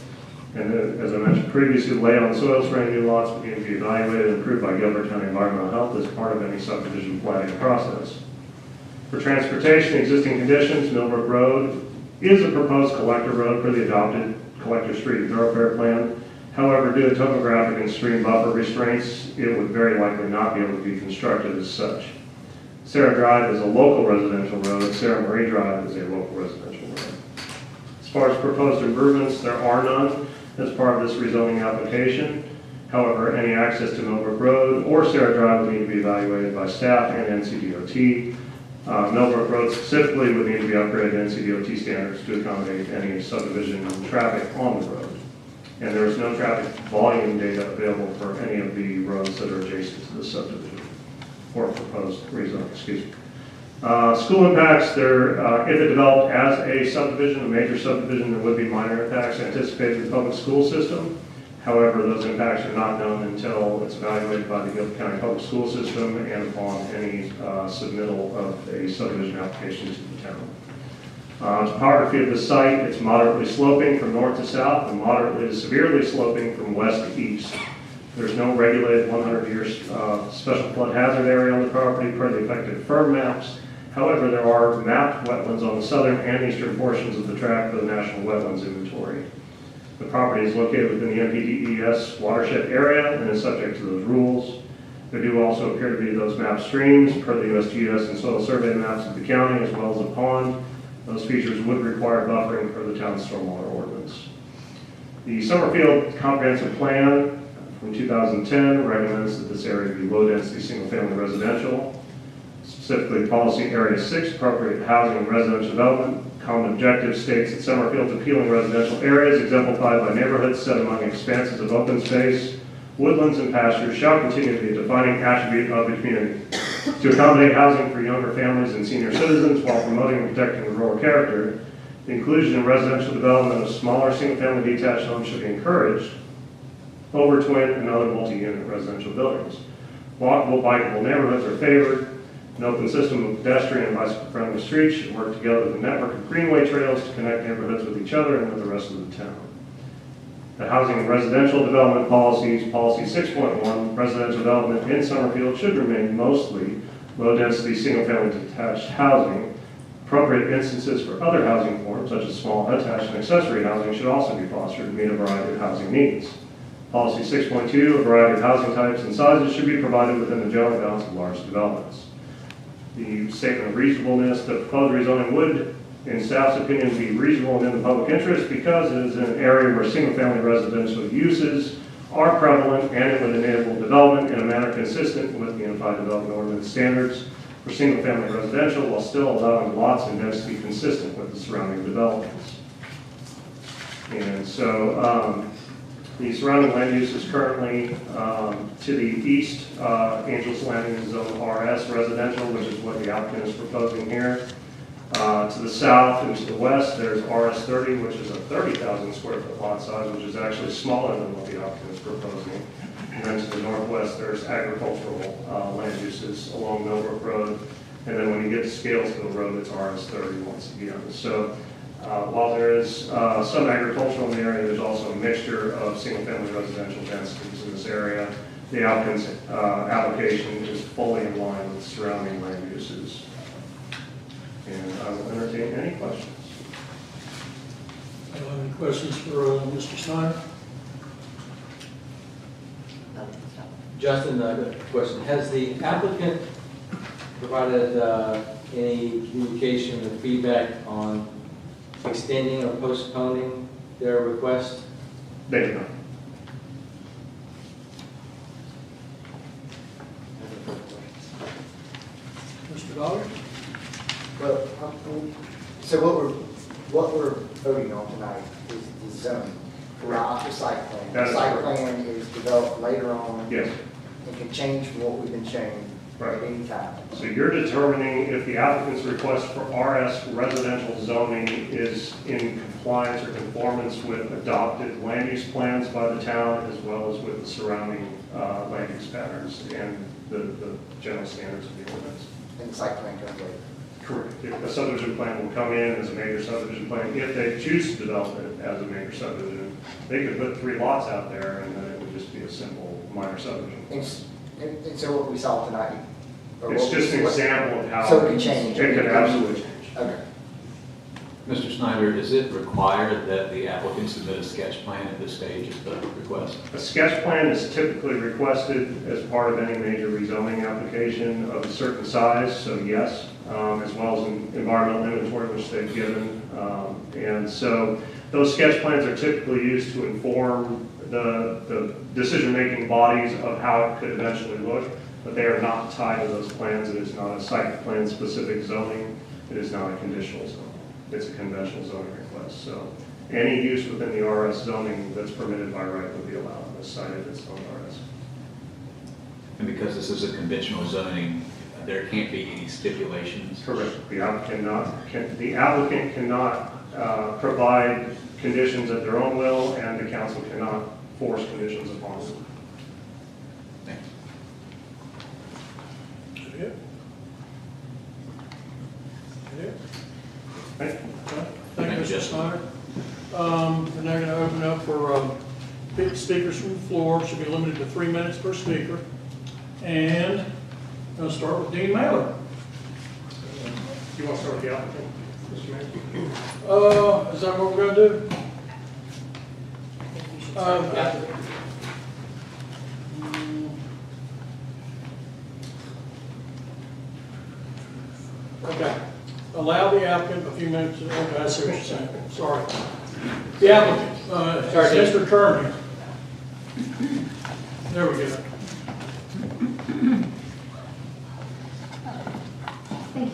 And then, as I mentioned previously, the layout and soils for any new lots would need to be evaluated and approved by Gilbert County Environmental Health as part of any subdivision planning process. For transportation, existing conditions, Millbrook Road is a proposed collector road for the adopted collector street and thoroughfare plan. However, due to topographic and stream buffer restraints, it would very likely not be able to be constructed as such. Sarah Drive is a local residential road. Sarah Marie Drive is a local residential road. As far as proposed improvements, there are none as part of this rezoning application. However, any access to Millbrook Road or Sarah Drive would need to be evaluated by staff and NCDOT. Millbrook Road specifically would need to be upgraded to NCDOT standards to accommodate any subdivision traffic on the road. And there is no traffic volume data available for any of the roads that are adjacent to the subdivision or proposed rezone, excuse me. School impacts, if it developed as a subdivision, a major subdivision, there would be minor impacts anticipated in the public school system. However, those impacts are not known until it's evaluated by the Gilbert County Public School System and upon any submittal of a subdivision application to the town. Topography of the site, it's moderately sloping from north to south and moderately to severely sloping from west to east. There's no regulated 100-year special flood hazard area on the property per the effective firm maps. However, there are mapped wetlands on the southern and eastern portions of the tract for the National Wetlands Inventory. The property is located within the NPDES watershed area and is subject to those rules. There do also appear to be those mapped streams per the USGS and soil survey maps of the county, as well as a pond. Those features would require buffering for the town's stormwater ordinance. The Summerfield Comprehensive Plan from 2010 recommends that this area be low-density single-family residential. Specifically, Policy Area 6, appropriate housing and residential development. Common objective states that Summerfield's appealing residential areas exemplified by neighborhoods set among expanses of open space, woodlands, and pastures shall continue to be a defining attribute of the community. To accommodate housing for younger families and senior citizens while promoting and protecting the rural character, the inclusion in residential development of smaller single-family detached homes should be encouraged over twin and other multi-unit residential buildings. Walkable, bikeable neighborhoods are favored. An open system of pedestrian and bicycle-friendly streets should work together with a network of greenway trails to connect neighborhoods with each other and with the rest of the town. The housing and residential development policies, Policy 6.1, residential development in Summerfield should remain mostly low-density single-family detached housing. Appropriate instances for other housing forms, such as small attached and accessory housing, should also be fostered to meet a variety of housing needs. Policy 6.2, a variety of housing types and sizes should be provided within the general bounds of large developments. The statement of reasonableness, the proposed rezoning would, in staff's opinion, be reasonable and in the public interest because it is in an area where single-family residential uses are prevalent and it would enable development in a manner consistent with the Unified Development Ordinance standards for single-family residential while still allowing lots and density consistent with the surrounding developments. And so the surrounding land use is currently to the east, Angeles Landing is zone RS residential, which is what the applicant is proposing here. To the south and to the west, there's RS 30, which is a 30,000 square foot lot size, which is actually smaller than what the applicant is proposing. And then to the northwest, there's agricultural land uses along Millbrook Road. And then when you get to Scalesville Road, it's RS30 once again. So while there is some agricultural in the area, there's also a mixture of single-family residential densities in this area. The applicant's application is fully in line with surrounding land uses. And I will entertain any questions. Any questions for Mr. Snyder? Justin, a question. Has the applicant provided any communication or feedback on extending or postponing their request? They do not. Mr. Dollar? Well, so what we're voting on tonight is the zone, not the site plan. That The is site correct. plan is developed later on. Yes. And can change from what we've been showing at any time. So you're determining if the applicant's request for RS residential zoning is in compliance or conformance with adopted land use plans by the town, as well as with the surrounding land use patterns and the general standards of the ordinance. And the site plan comes later. Correct. If a subdivision plan will come in as a major subdivision plan, if they choose to develop it as a major subdivision, they could put 3 lots out there and then it would just be a simple minor subdivision. And so what we saw tonight. or It's what we- just an example of how. So it can change. It could absolutely change. Okay. Mr. Snyder, is it required that the applicant submit a sketch plan at this stage of the request? A sketch plan is typically requested as part of any major rezoning application of a certain size, so yes, as well as an environmental inventory, which they've given. And so those sketch plans are typically used to inform the decision-making bodies of how it could eventually look, but they are not tied to those plans. It is not a site plan-specific zoning. It is not a conditional zoning. It's a conventional zoning request. So any use within the RS zoning that's permitted by right would be allowed on this site if it's on RS. And because this is a conventional zoning, there can't be any stipulations? Correct. The applicant cannot provide conditions at their own will, and the council cannot force conditions upon them. Is that it? Is that it? Thank you. Thank you, Mr. Snyder. We're now going to open up for speakers from the floor. Should be limited to 3 minutes per speaker. And I'm going to start with Dean Mailer. You want to start with the applicant, Mr. Mayor? Is that what we're going to do? Okay. Allow the applicant a few minutes. Okay, I see what you're saying. Sorry. The applicant, it's Mr. Kerman. There we go.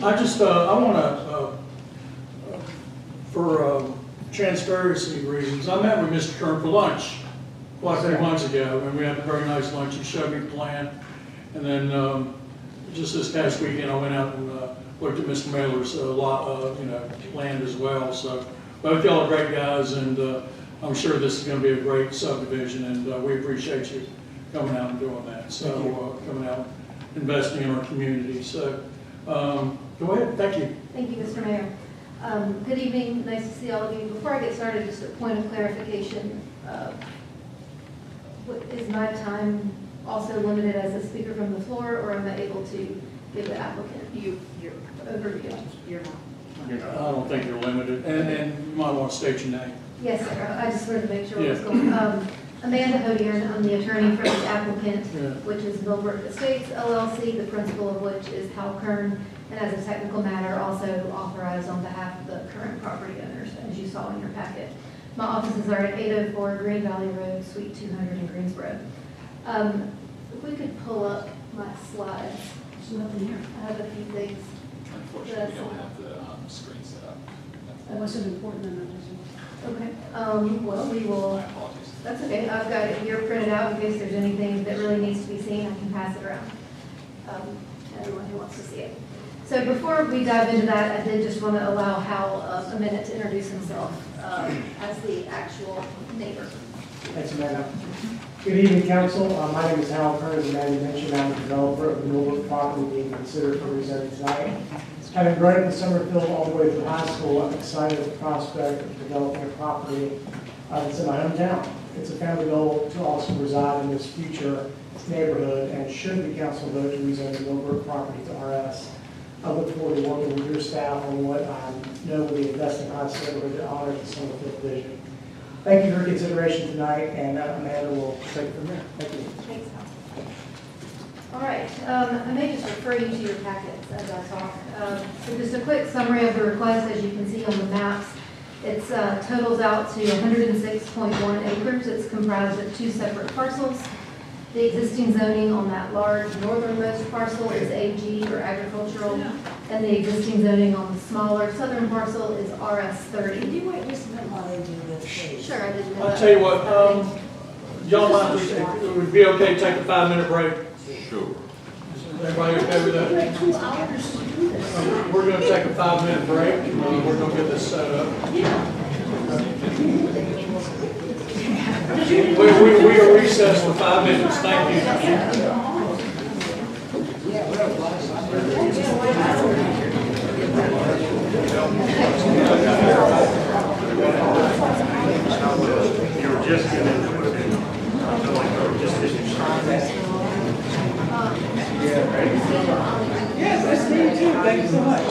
I just, I want to, for transparency reasons, I met with Mr. Kern for lunch quite a few months ago, and we had a very nice lunch. He showed me the plan. And then just this past weekend, I went out and looked at Mr. Mailer's land as well. So both y'all are great guys, and I'm sure this is going to be a great subdivision, and we appreciate you coming out and doing that. So coming out, investing in our community. So go ahead. Thank you. Thank you, Mr. Mayor. Good evening. Nice to see all of you. Before I get started, just a point of clarification. Is my time also limited as a speaker from the floor, or am I able to give the applicant your overview? You're not. I don't think you're limited, and you might want to state your name. Yes, sir. I just wanted to make sure what was going on. Amanda Hodiern, I'm the attorney for the applicant, which is Millbrook Estates LLC, the principal of which is Hal Kern, and as a technical matter, also authorized on behalf of the current property owners, as you saw in your packet. My offices are at 804 Green Valley Road, Suite 200 in Greensboro. If we could pull up my slides. There's nothing here. I have a few things. Unfortunately, we don't have the screen set up. That wasn't important enough. Okay, well, we will, My apologies. that's okay, I've got it here printed out in case there's anything that really needs to be seen, I can pass it around. To everyone who wants to see it. So before we dive into that, I did just want to allow Hal a minute to introduce himself as the actual neighbor. Thanks, Amanda. Good evening, council. My name is Hal Kern, as Amanda mentioned. I'm the developer of the Millbrook property being considered for rezoning tonight. Having grown up in Summerfield all the way through high school, I'm excited at the prospect of developing a property that's in my hometown. It's a family goal to also reside in this future neighborhood, and should the council vote to rezone the Millbrook property to RS, I look forward to working with your staff on what I know will be a best-in-class neighborhood that honors the Summerfield vision. Thank you for your consideration tonight, and Amanda will take it from there. Thank you. Thanks, Al. All right, I may just refer you to your packets as I talk. So just a quick summary of the request, as you can see on the maps. It's totals out to 106.1 acres. It's comprised of 2 separate parcels. The existing zoning on that large northernmost parcel is AG, or agricultural, and the existing zoning on the smaller southern parcel is RS30. Could you wait just a minute while they do this, please? Sure, I didn't know I'll that. tell you what, y'all mind, it would be okay to take a 5-minute break? Sure. Is everybody okay with that? We're going to take a 5-minute break, and we're going to get this set up. We are recessed for 5 minutes. Thank you. You were just getting into it. Yes, I see you too. Thank you so much.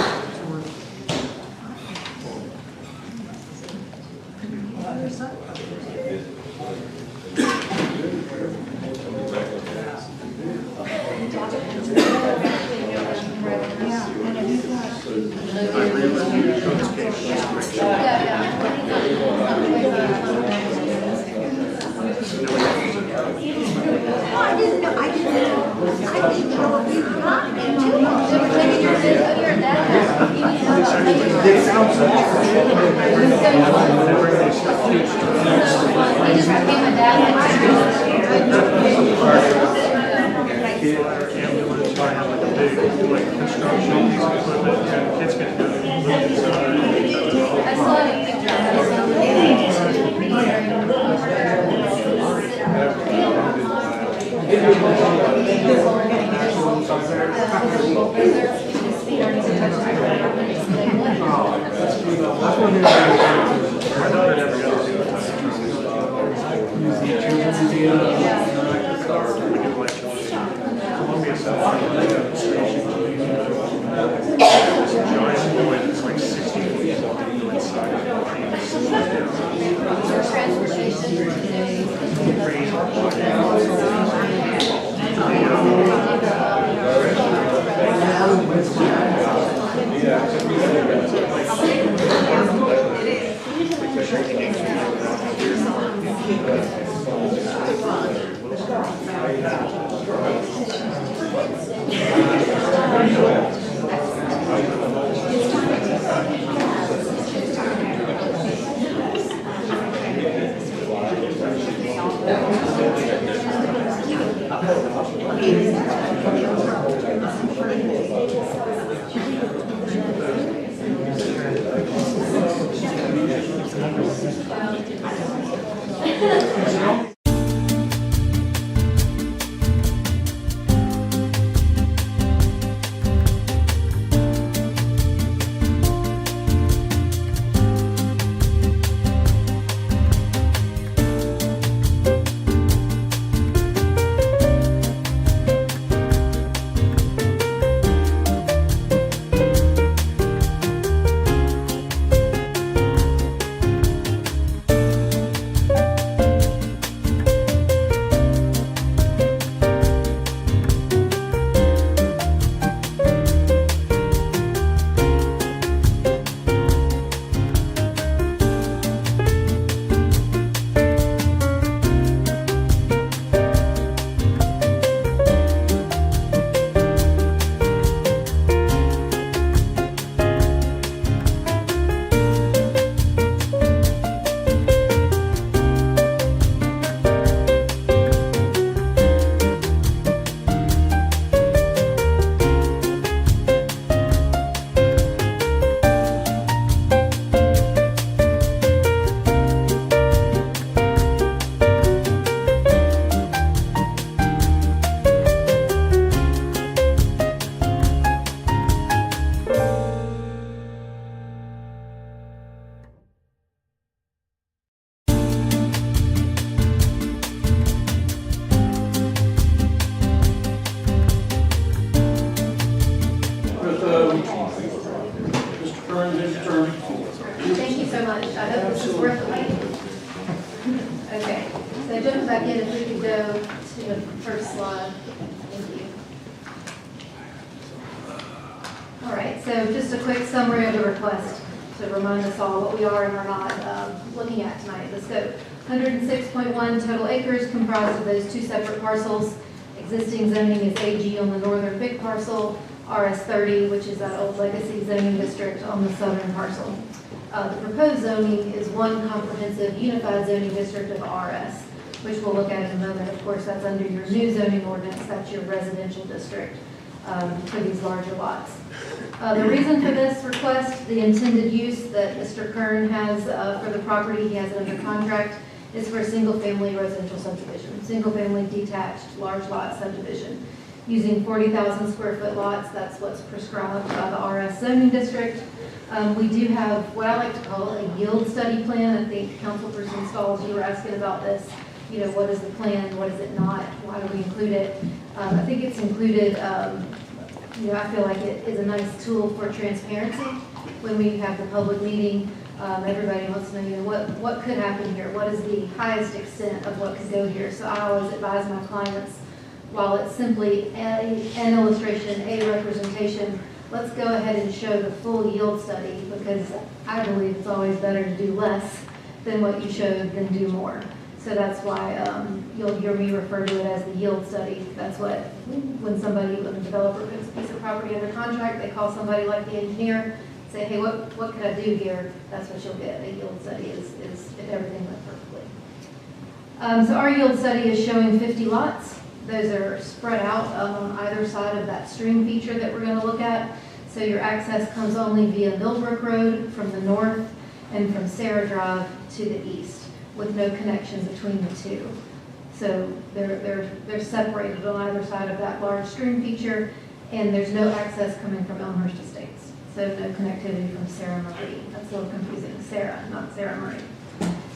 come back in if we could go to the first slide. Thank you. All right, so just a quick summary of the request to remind us all what we are and are not looking at tonight. The scope, 106.1 total acres comprised of those two separate parcels. Existing zoning is AG on the northern big parcel, RS30, which is that old legacy zoning district on the southern parcel. The proposed zoning is one comprehensive unified zoning district of RS, which we'll look at in a moment. Of course, that's under your new zoning ordinance. That's your residential district for these larger lots. The reason for this request, the intended use that Mr. Kern has for the property, he has it under contract, is for a single-family residential subdivision, single-family detached large lot subdivision. Using 40,000 square foot lots, that's what's prescribed by the RS zoning district. We do have what I like to call a yield study plan. I think Councilperson Stalls, you were asking about this. You know, what is the plan? What is it not? Why do we include it? I think it's included, you know, I feel like it is a nice tool for transparency. When we have the public meeting, everybody wants to know, you know, what could happen here? What is the highest extent of what could go here? So I always advise my clients, while it's simply an illustration, a representation, let's go ahead and show the full yield study, because I believe it's always better to do less than what you showed than do more. So that's why you'll hear me refer to it as the yield study. That's what, when a developer puts a piece of property under contract, they call somebody like the engineer, say, hey, what could I do here? That's what you'll get. A yield study is if everything went perfectly. So our yield study is showing 50 lots. Those are spread out on either side of that stream feature that we're going to look at. So your access comes only via Millbrook Road from the north and from Sarah Drive to the east, with no connections between the two. So they're separated on either side of that large stream feature, and there's no access coming from Elmhurst Estates. So no connectivity from Sarah Marie. That's a little confusing. Sarah, not Sarah Marie.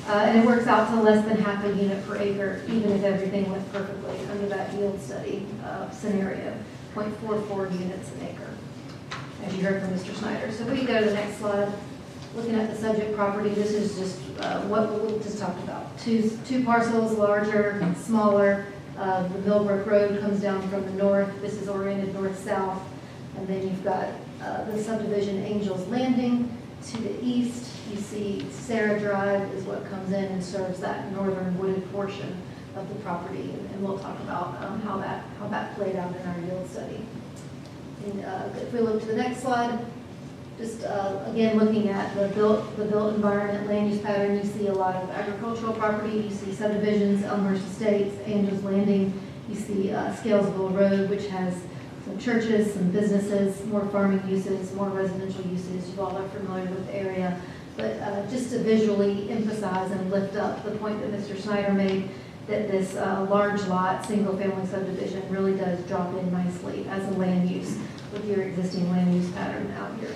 And it works out to less than half a unit per acre, even if everything went perfectly under that yield study scenario, 0.44 units an acre, as you heard from Mr. Snyder. So we go to the next slide. Looking at the subject property, this is just what we just talked about. Two parcels, larger, smaller. The Millbrook Road comes down from the north. This is oriented north-south. And then you've got the subdivision Angels Landing. To the east, you see Sarah Drive is what comes in and serves that northern wooded portion of the property. And we'll talk about how that played out in our yield study. And if we look to the next slide, just again looking at the built environment land use pattern, you see a lot of agricultural property. You see subdivisions, Elmhurst Estates, Angels Landing. You see Scalesville Road, which has some churches, some businesses, more farming uses, more residential uses. You all are familiar with the area. But just to visually emphasize and lift up the point that Mr. Snyder made, that this large lot, single-family subdivision really does drop in nicely as a land use with your existing land use pattern out here.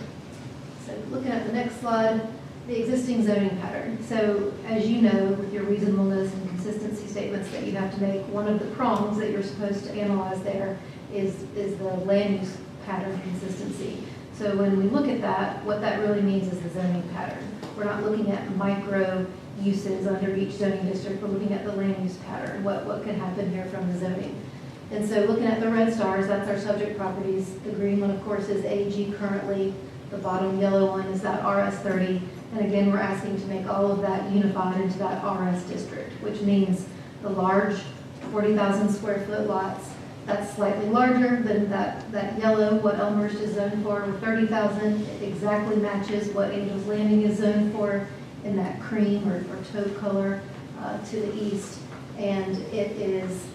So looking at the next slide, the existing zoning pattern. So as you know, with your reasonableness and consistency statements that you have to make, one of the prongs that you're supposed to analyze there is the land use pattern consistency. So when we look at that, what that really means is the zoning pattern. We're not looking at micro uses under each zoning district, we're looking at the land use pattern, what could happen here from the zoning. And so looking at the red stars, that's our subject properties. The green one, of course, is AG currently. The bottom yellow one is that RS30. And again, we're asking to make all of that unified into that RS district, which means the large 40,000 square foot lots. That's slightly larger than that yellow, what Elmhurst is zoned for, with 30,000. It exactly matches what Angels Landing is zoned for in that cream or taupe color to the east. And it is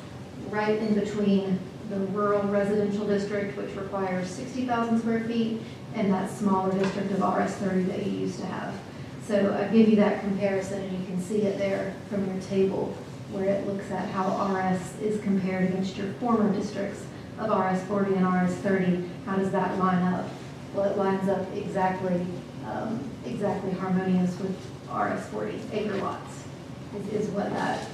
right in between the rural residential district, which requires 60,000 square feet, and that smaller district of RS30 that you used to have. So I give you that comparison, and you can see it there from your table, where it looks at how RS is compared against your former districts of RS40 and RS30. How does that line up? Well, it lines up exactly harmonious with RS40 acre lots. Is what that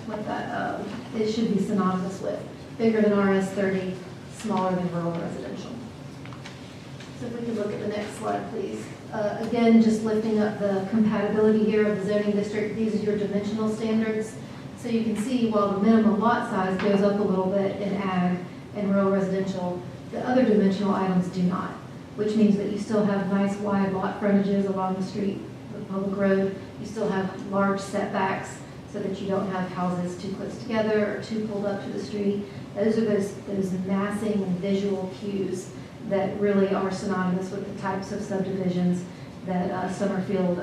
it should be synonymous with. Bigger than RS30, smaller than rural residential. So if we could look at the next slide, please. Again, just lifting up the compatibility here of the zoning district. These are your dimensional standards. So you can see while the minimum lot size goes up a little bit in ag and rural residential, the other dimensional items do not, which means that you still have nice wide lot frontages along the street, the public road. You still have large setbacks so that you don't have houses too close together or too pulled up to the street. Those are those massing and visual cues that really are synonymous with the types of subdivisions that Summerfield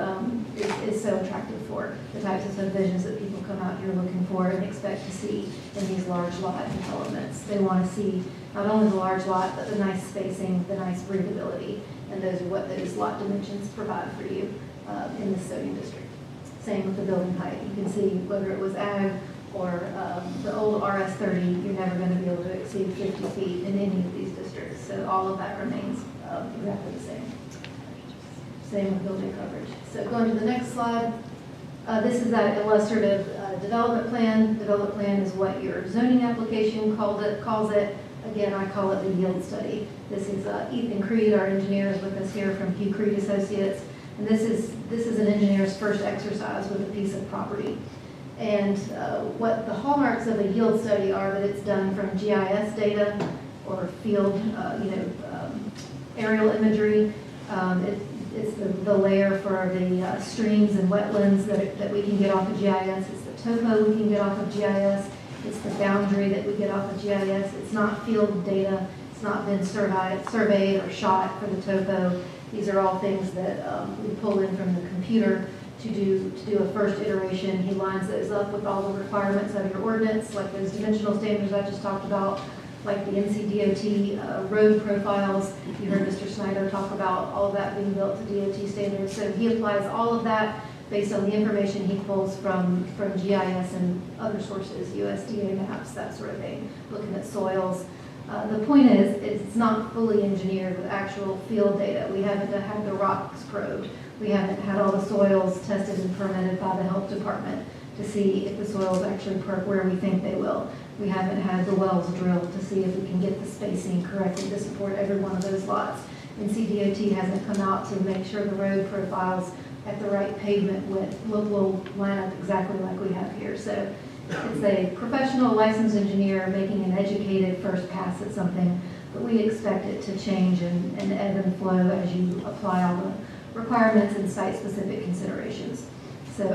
is so attractive for, the types of subdivisions that people come out here looking for and expect to see in these large lot developments. They want to see not only the large lot, but the nice spacing, the nice breathability, and those are what those lot dimensions provide for you in this zoning district. Same with the building height. You can see whether it was ag or the old RS30, you're never going to be able to exceed 50 feet in any of these districts. So all of that remains exactly the same. Same with building coverage. So going to the next slide. This is that illustrative development plan. Development plan is what your zoning application calls it. Again, I call it the yield study. This is Ethan Creed, our engineer, is with us here from Hugh Creed Associates. And this is an engineer's first exercise with a piece of property. And what the hallmarks of a yield study are that it's done from GIS data or field, aerial imagery. It's the layer for the streams and wetlands that we can get off of GIS. It's the topo we can get off of GIS. It's the boundary that we get off of GIS. It's not field data. It's not been surveyed or shot for the topo. These are all things that we pull in from the computer to do a first iteration. He lines those up with all the requirements of your ordinance, like those dimensional standards I just talked about, like the NCDOT road profiles. You heard Mr. Snyder talk about all of that being built to DOT standards. So he applies all of that based on the information he pulls from GIS and other sources, USDA maps, that sort of thing, looking at soils. The point is, it's not fully engineered with actual field data. We haven't had the rocks probed. We haven't had all the soils tested and permitted by the health department to see if the soils actually perk where we think they will. We haven't had the wells drilled to see if we can get the spacing correctly to support every one of those lots. And CDOT hasn't come out to make sure the road profiles at the right pavement width will line up exactly like we have here. So it's a professional licensed engineer making an educated first pass at something, but we expect it to change and ebb and flow as you apply all the requirements and site-specific considerations. So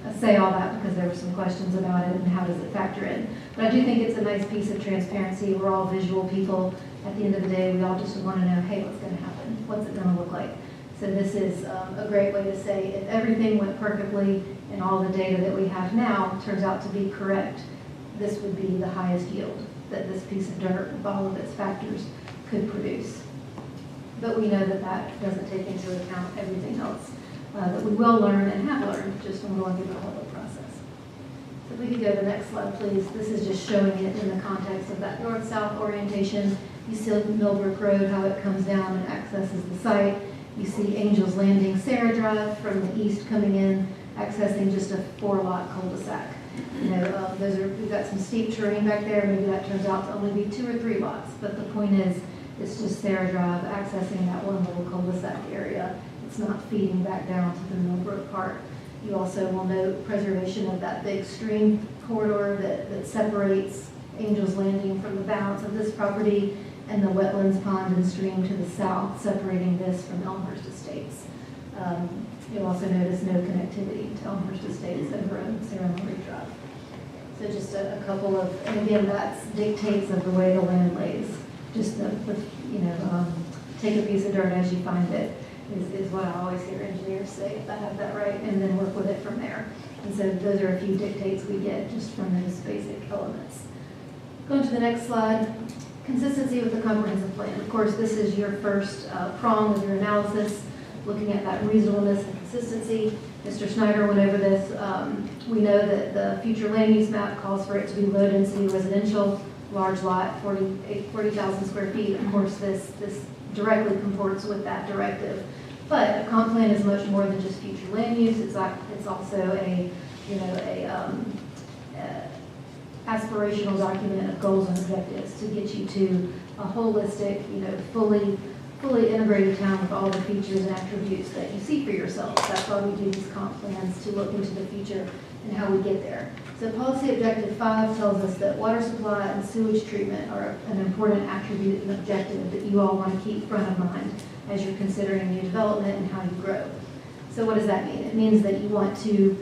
I say all that because there were some questions about it and how does it factor in. But I do think it's a nice piece of transparency. We're all visual people. At the end of the day, we all just want to know, hey, what's going to happen? What's it going to look like? So this is a great way to say if everything went perfectly and all the data that we have now turns out to be correct, this would be the highest yield that this piece of dirt with all of its factors could produce. But we know that that doesn't take into account everything else that we will learn and have learned just from going through the whole process. So if we could go to the next slide, please. This is just showing it in the context of that north-south orientation. You see Millbrook Road, how it comes down and accesses the site. You see Angels Landing, Sarah Drive from the east coming in, accessing just a 4-lot cul-de-sac. We've got some steep terrain back there. Maybe that turns out to only be 2 or 3 lots. But the point is, it's just Sarah Drive accessing that one little cul-de-sac area. It's not feeding back down to the Millbrook part. You also will note preservation of that big stream corridor that separates Angels Landing from the balance of this property, and the wetlands, pond, and stream to the south, separating this from Elmhurst Estates. You'll also notice no connectivity to Elmhurst Estates over on Sarah Marie Drive. So just a couple of, and again, that's dictates of the way the land lays. Just take a piece of dirt as you find it is what I always hear engineers say, if I have that right, and then work with it from there. And so those are a few dictates we get just from those basic elements. Going to the next slide. Consistency with the comprehensive plan. Of course, this is your first prong of your analysis, looking at that reasonableness and consistency. Mr. Snyder went over this. We know that the future land use map calls for it to be low density residential, large lot, 40,000 square feet. Of course, this directly comports with that directive. But a comp plan is much more than just future land use. It's also a aspirational document of goals and objectives to get you to a holistic, fully fully integrated town with all the features and attributes that you see for yourselves. That's why we do these comp plans, to look into the future and how we get there. So policy objective 5 tells us that water supply and sewage treatment are an important attribute and objective that you all want to keep front of mind as you're considering new development and how you grow. So what does that mean? It means that you want to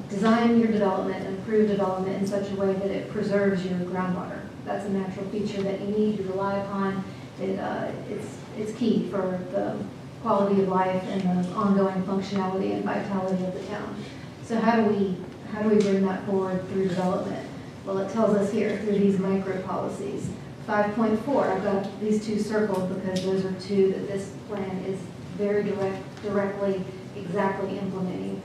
design your development and improve development in such a way that it preserves your groundwater. That's a natural feature that you need to rely upon. It's key for the quality of life and the ongoing functionality and vitality of the town. So how do we bring that forward through development? Well, it tells us here through these micro policies. 5.4, I've got these two circled because those are two that this plan is very directly, exactly implementing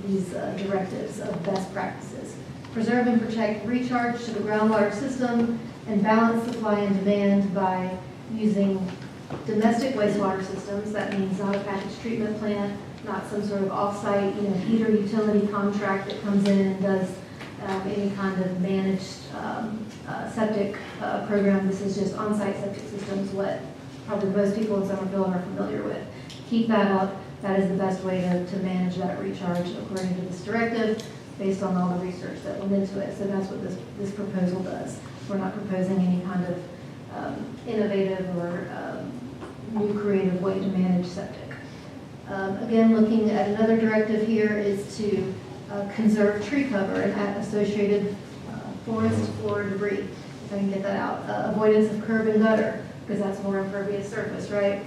these directives of best practices. Preserve and protect recharge to the groundwater system and balance supply and demand by using domestic wastewater systems. That means not a packaged treatment plant, not some sort of off-site, heater utility contract that comes in and does any kind of managed septic program. This is just on-site septic systems, what probably most people in Summerville are familiar with. Keep that up. That is the best way to manage that recharge according to this directive, based on all the research that went into it. So that's what this proposal does. We're not proposing any kind of innovative or new creative way to manage septic. Again, looking at another directive here is to conserve tree cover and add associated forest floor debris. If I can get that out. Avoidance of curb and gutter, because that's more impervious surface, right?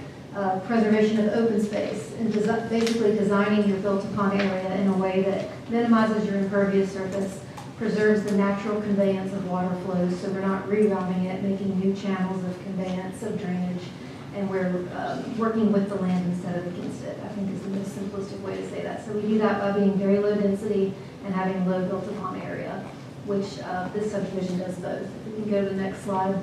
Preservation of open space, and basically designing your built-upon area in a way that minimizes your impervious surface, preserves the natural conveyance of water flows, so we're not rerouting it, making new channels of conveyance, of drainage, and we're working with the land instead of against it, I think is the most simplistic way to say that. So we do that by being very low density and having low built-upon area, which this subdivision does both. If we can go to the next slide.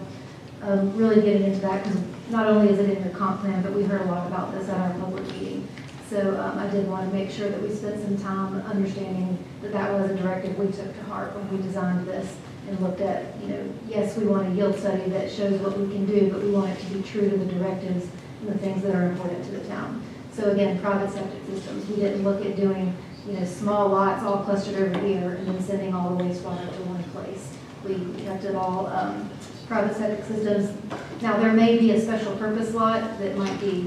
Really getting into that, because not only is it in your comp plan, but we heard a lot about this at our public meeting. So I did want to make sure that we spent some time understanding that that was a directive we took to heart when we designed this and looked at, yes, we want a yield study that shows what we can do, but we want it to be true to the directives and the things that are important to the town. So again, private septic systems, we didn't look at doing, small lots all clustered over here and then sending all the wastewater to one place. We kept it all private septic systems. Now, there may be a special purpose lot that might be,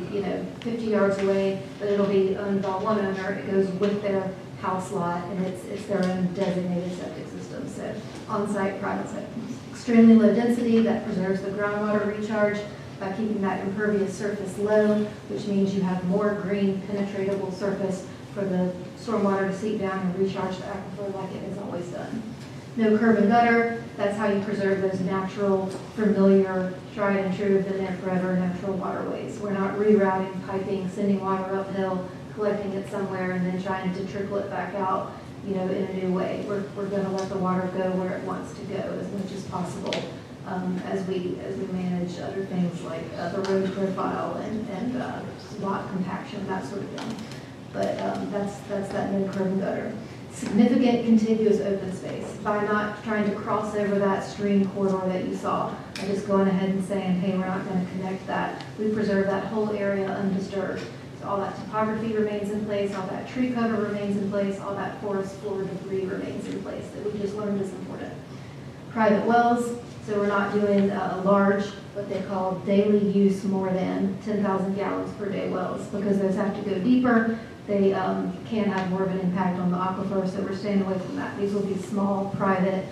50 yards away, but it'll be owned by one owner. It goes with their house lot, and it's their own designated septic system. So on-site private septic. Extremely low density that preserves the groundwater recharge by keeping that impervious surface low, which means you have more green penetratable surface for the stormwater to seep down and recharge the aquifer like it has always done. No curb and gutter, that's how you preserve those natural, familiar, tried and true, been there forever natural waterways. We're not rerouting, piping, sending water uphill, collecting it somewhere, and then trying to trickle it back out, in a new way. We're going to let the water go where it wants to go as much as possible as we manage other things like the road profile and lot compaction, that sort of thing. But that's that no curb and gutter. Significant contiguous open space. By not trying to cross over that stream corridor that you saw, and just going ahead and saying, hey, we're not going to connect that. We preserve that whole area undisturbed. So all that topography remains in place, all that tree cover remains in place, all that forest floor debris remains in place that we just learned is important. Private wells, so we're not doing large, what they call daily use more than 10,000 gallons per day wells, because those have to go deeper. They can have more of an impact on the aquifer, so we're staying away from that. These will be small, private,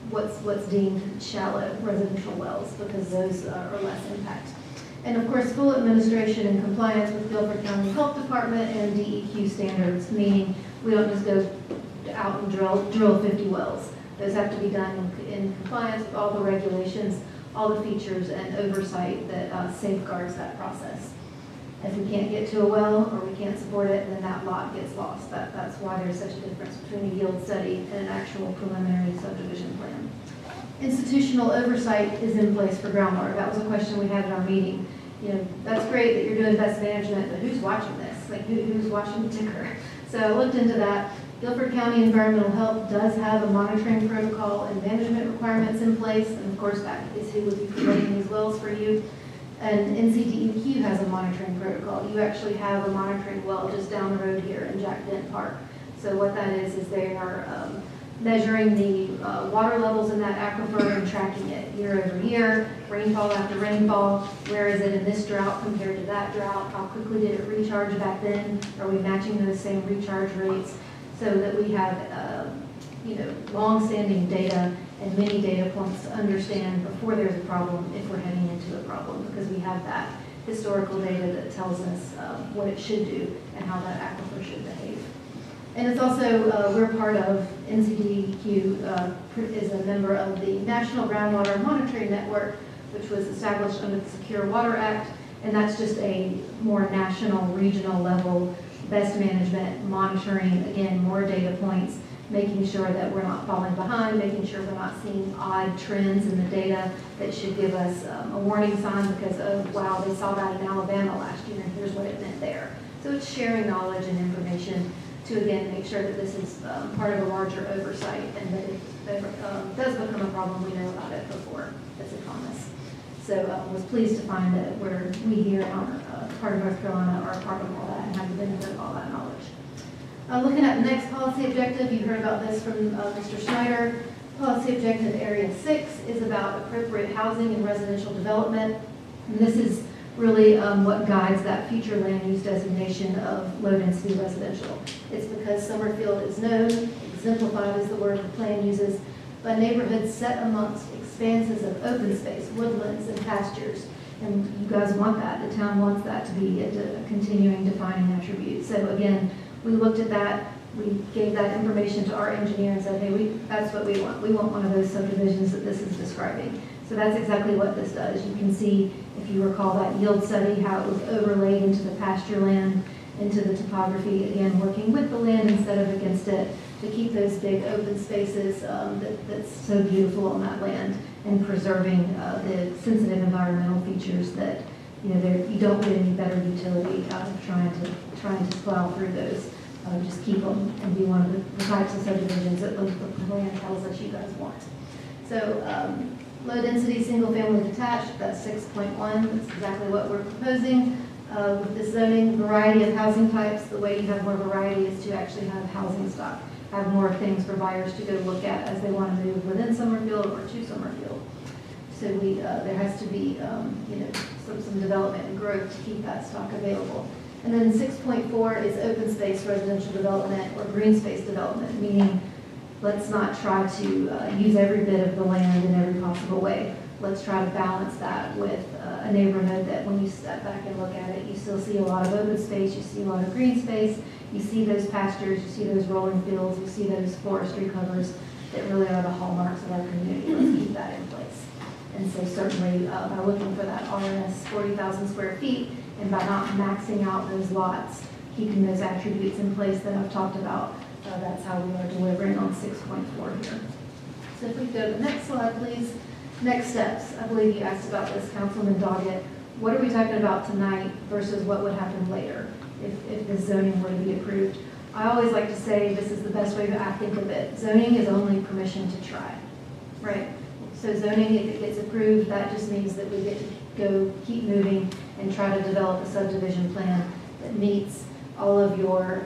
what's deemed shallow residential wells, because those are less impact. And of course, full administration and compliance with Guilford County Health Department and DEQ standards, meaning we don't just go out and drill 50 wells. Those have to be done in compliance with all the regulations, all the features and oversight that safeguards that process. If we can't get to a well or we can't support it, then that lot gets lost. That's why there's such a difference between a yield study and an actual preliminary subdivision plan. Institutional oversight is in place for groundwater. That was a question we had at our meeting. That's great that you're doing best management, but who's watching this? Like, who's watching the ticker? So I looked into that. Guilford County Environmental Health does have a monitoring protocol and management requirements in place, and of course that is who would be providing these wells for you. And NCDEQ has a monitoring protocol. You actually have a monitoring well just down the road here in Jack Dent Park. So what that is they are measuring the water levels in that aquifer and tracking it year over year, rainfall after rainfall. Where is it in this drought compared to that drought? How quickly did it recharge back then? Are we matching those same recharge rates? So that we have, long-standing data and many data points to understand before there's a problem if we're heading into a problem, because we have that historical data that tells us what it should do and how that aquifer should behave. And it's also, we're part of, NCDEQ is a member of the National Groundwater Monitoring Network, which was established under the Secure Water Act, and that's just a more national, regional level best management, monitoring, again, more data points, making sure that we're not falling behind, making sure we're not seeing odd trends in the data that should give us a warning sign because, oh, wow, they saw that in Alabama last year, and here's what it meant there. So it's sharing knowledge and information to, again, make sure that this is part of a larger oversight, and that if it does become a problem, we know about it before it's upon us. So I was pleased to find that we here on part of North Carolina are part of all that and have the benefit of all that knowledge. Looking at the next policy objective, you heard about this from Mr. Schneider. Policy objective area 6 is about appropriate housing and residential development. And this is really what guides that future land use designation of low density residential. It's because Summerfield is known, exemplified is the word the plan uses, by neighborhoods set amongst expanses of open space, woodlands, and pastures. And you guys want that. The town wants that to be a continuing defining attribute. So again, we looked at that. We gave that information to our engineer and said, hey, that's what we want. We want one of those subdivisions that this is describing. So that's exactly what this does. You can see, if you recall that yield study, how it was overlaid into the pasture land, into the topography, again, working with the land instead of against it, to keep those big open spaces that's so beautiful on that land, and preserving the sensitive environmental features that, you don't get any better utility out of trying to plow through those. Just keep them and be one of the types of subdivisions that the land tells us you guys want. So low density, single family detached, that's 6.1. That's exactly what we're proposing. With this zoning, variety of housing types, the way you have more variety is to actually have housing stock, have more things for buyers to go look at as they want to move within Summerfield or to Summerfield. So there has to be, some development and growth to keep that stock available. And then 6.4 is open space residential development or green space development, meaning let's not try to use every bit of the land in every possible way. Let's try to balance that with a neighborhood that when you step back and look at it, you still see a lot of open space, you see a lot of green space, you see those pastures, you see those rolling fields, you see those forestry covers that really are the hallmarks of our community. Let's keep that in place. And so certainly by looking for that RNS 40,000 square feet, and by not maxing out those lots, keeping those attributes in place that I've talked about, that's how we are delivering on 6.4 here. So if we go to the next slide, please. Next steps. I believe you asked about this, Councilman Doggett. What are we talking about tonight versus what would happen later if this zoning were to be approved? I always like to say this is the best way I think of it. Zoning is only permission to try, right? So zoning, if it gets approved, that just means that we get to go keep moving and try to develop a subdivision plan that meets all of your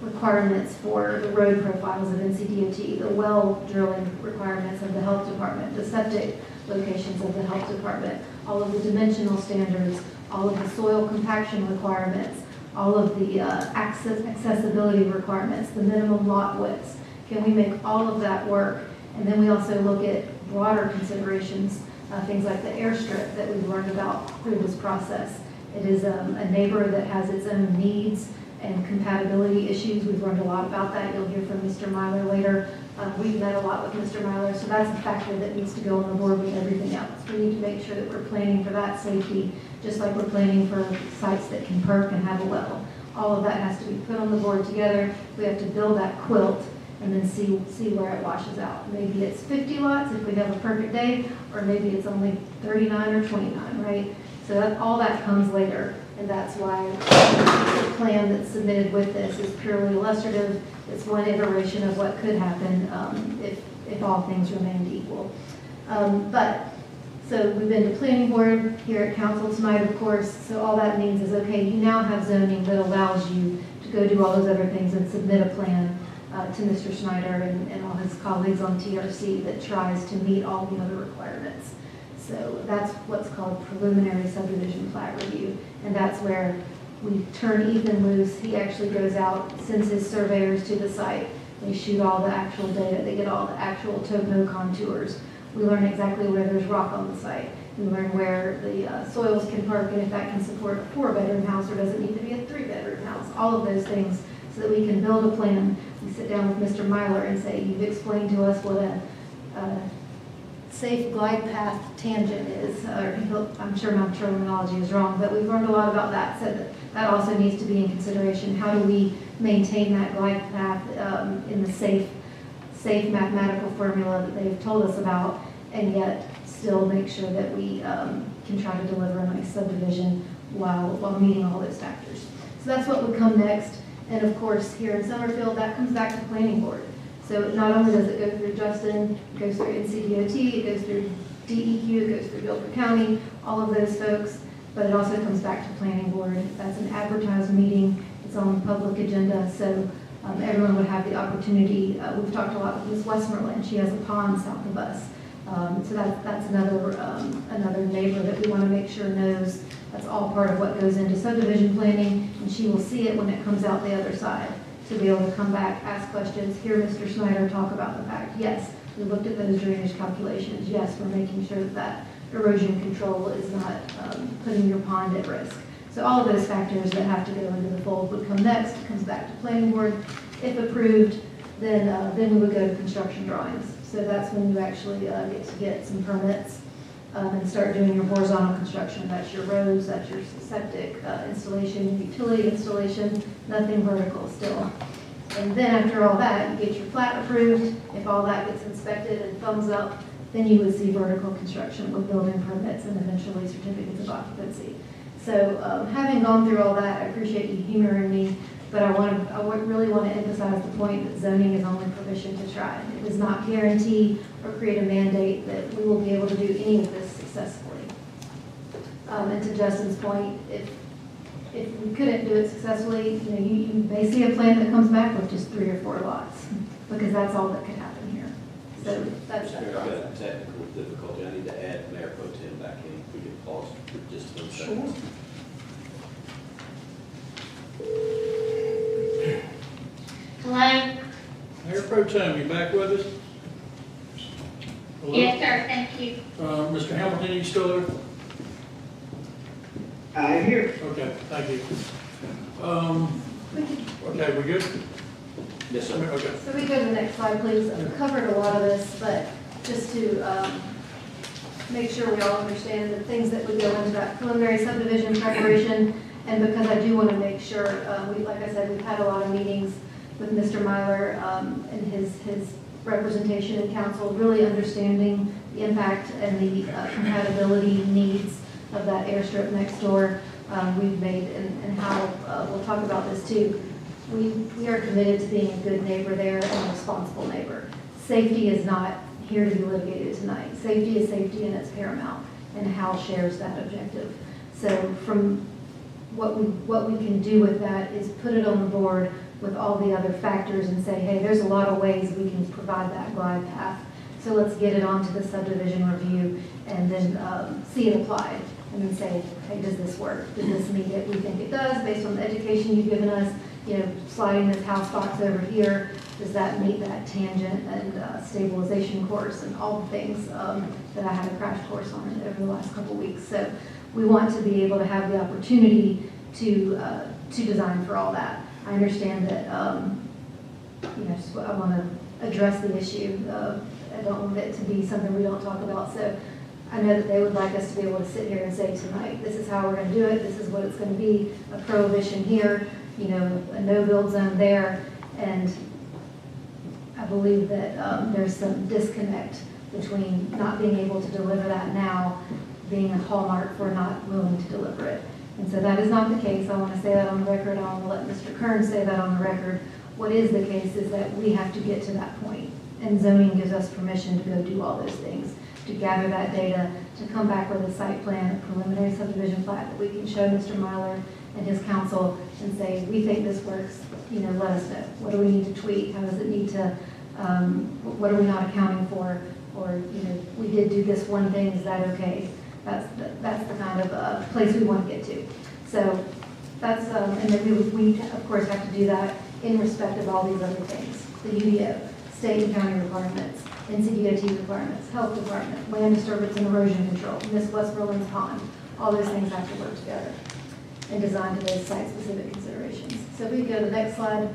requirements for the road profiles of NCDOT, the well drilling requirements of the health department, the septic locations of the health department, all of the dimensional standards, all of the soil compaction requirements, all of the accessibility requirements, the minimum lot widths. Can we make all of that work? And then we also look at broader considerations, things like the airstrip that we've learned about through this process. It is a neighbor that has its own needs and compatibility issues. We've learned a lot about that. You'll hear from Mr. Myler later. We've met a lot with Mr. Myler, so that's a factor that needs to go on the board with everything else. We need to make sure that we're planning for that safety, just like we're planning for sites that can perk and have a well. All of that has to be put on the board together. We have to build that quilt and then see where it washes out. Maybe it's 50 lots if we have a perfect day, or maybe it's only 39 or 29, right? So all that comes later. And that's why the plan that's submitted with this is purely illustrative. It's one iteration of what could happen if all things remained equal. But So we've been to planning board here at council tonight, of course, so all that means is, okay, you now have zoning that allows you to go do all those other things and submit a plan to Mr. Schneider and all his colleagues on TRC that tries to meet all the other requirements. So that's what's called preliminary subdivision plat review, and that's where we turn Ethan loose. He actually goes out, sends his surveyors to the site. They shoot all the actual data, they get all the actual topo contours. We learn exactly where there's rock on the site. We learn where the soils can park and if that can support a 4-bedroom house or does it need to be a 3-bedroom house. All of those things so that we can build a plan. We sit down with Mr. Myler and say, you've explained to us what a safe glide path tangent is. I'm sure my terminology is wrong, but we've learned a lot about that. So that also needs to be in consideration. How do we maintain that glide path in the safe mathematical formula that they've told us about, and yet still make sure that we can try to deliver a nice subdivision while meeting all those factors. So that's what would come next. And of course, here in Summerfield, that comes back to planning board. So not only does it go through Justin, it goes through NCDOT, it goes through DEQ, it goes through Guilford County, all of those folks, but it also comes back to planning board. That's an advertised meeting. It's on the public agenda, so everyone would have the opportunity. We've talked a lot with Ms. Westmoreland. She has a pond south of us. So that's another neighbor that we want to make sure knows that's all part of what goes into subdivision planning, and she will see it when it comes out the other side. To be able to come back, ask questions, hear Mr. Schneider talk about the fact, yes, we looked at those drainage calculations. Yes, we're making sure that erosion control is not putting your pond at risk. So all of those factors that have to go into the fold would come next. It comes back to planning board. If approved, then we would go to construction drawings. So that's when you actually get some permits and start doing your horizontal construction. That's your roads, that's your septic installation, utility installation, nothing vertical still. And then after all that, you get your plat approved. If all that gets inspected and thumbs up, then you would see vertical construction with building permits and eventually certificates of occupancy. So having gone through all that, I appreciate you humoring me, but I really want to emphasize the point that zoning is only permission to try. It does not guarantee or create a mandate that we will be able to do any of this successfully. And to Justin's point, if we couldn't do it successfully, you may see a plan that comes back with just 3 or 4 lots, because that's all that could happen here. So that's I've got a technical difficulty. I need to add Mayor Pro Tem back in. If we could pause for just 1 second. Hello? Mayor Pro Tem, you back with us? Hello? Yes, sir, thank you. Mr. Hamilton, you still there? I am here. Okay, thank you. Okay, we good? Yes, sir. Okay. So we go to the next slide, please. I've covered a lot of this, but just to make sure we all understand the things that would go into that preliminary subdivision preparation, and because I do want to make sure, like I said, we've had a lot of meetings with Mr. Myler and his representation in council, really understanding the impact and the compatibility needs of that airstrip next door. We've made, and how we'll talk about this too. We are committed to being a good neighbor there and a responsible neighbor. Safety is not here to be litigated tonight. Safety is safety and it's paramount, and Hal shares that objective. So from what we can do with that is put it on the board with all the other factors and say, hey, there's a lot of ways we can provide that glide path. So let's get it onto the subdivision review and then see it applied. And then say, hey, does this work? Does this meet it? We think it does, based on the education you've given us. Sliding this house box over here, does that meet that tangent and stabilization course and all the things that I had a crash course on over the last couple weeks. So we want to be able to have the opportunity to design for all that. I understand that, I want to address the issue. I don't want it to be something we don't talk about. So I know that they would like us to be able to sit here and say tonight, this is how we're going to do it, this is what it's going to be, a prohibition here, a no-build zone there, and I believe that there's some disconnect between not being able to deliver that now, being a hallmark for not willing to deliver it. And so that is not the case. I want to say that on the record. I want to let Mr. Kern say that on the record. What is the case is that we have to get to that point, and zoning gives us permission to go do all those things, to gather that data, to come back with a site plan, a preliminary subdivision plat that we can show Mr. Myler and his council and say, we think this works, let us know. What do we need to tweak? How does it need to, what are we not accounting for? Or, we did do this one thing, is that okay? That's the kind of place we want to get to. So that's, and then we of course have to do that in respect of all these other things. The UDO, state and county requirements, NCDOT requirements, health department, land disturbance and erosion control, Miss Westmoreland's pond. All those things have to work together and design to those site-specific considerations. So if we go to the next slide,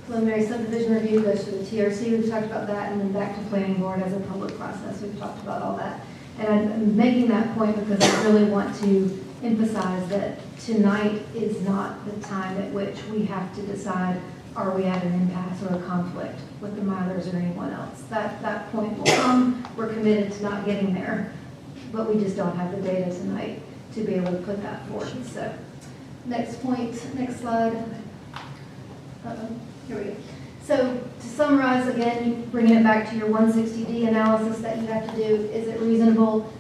preliminary subdivision review goes to the TRC, we've talked about that, and then back to planning board as a public process, we've talked about all that. And I'm making that point because I really want to emphasize that tonight is not the time at which we have to decide, are we at an impasse or a conflict with the Mylers or anyone else. That point will come, we're committed to not getting there, but we just don't have the data tonight to be able to put that forward. So, next point, next slide. Here we go. So to summarize again, bringing it back to your 160D analysis that you have to do, is it reasonable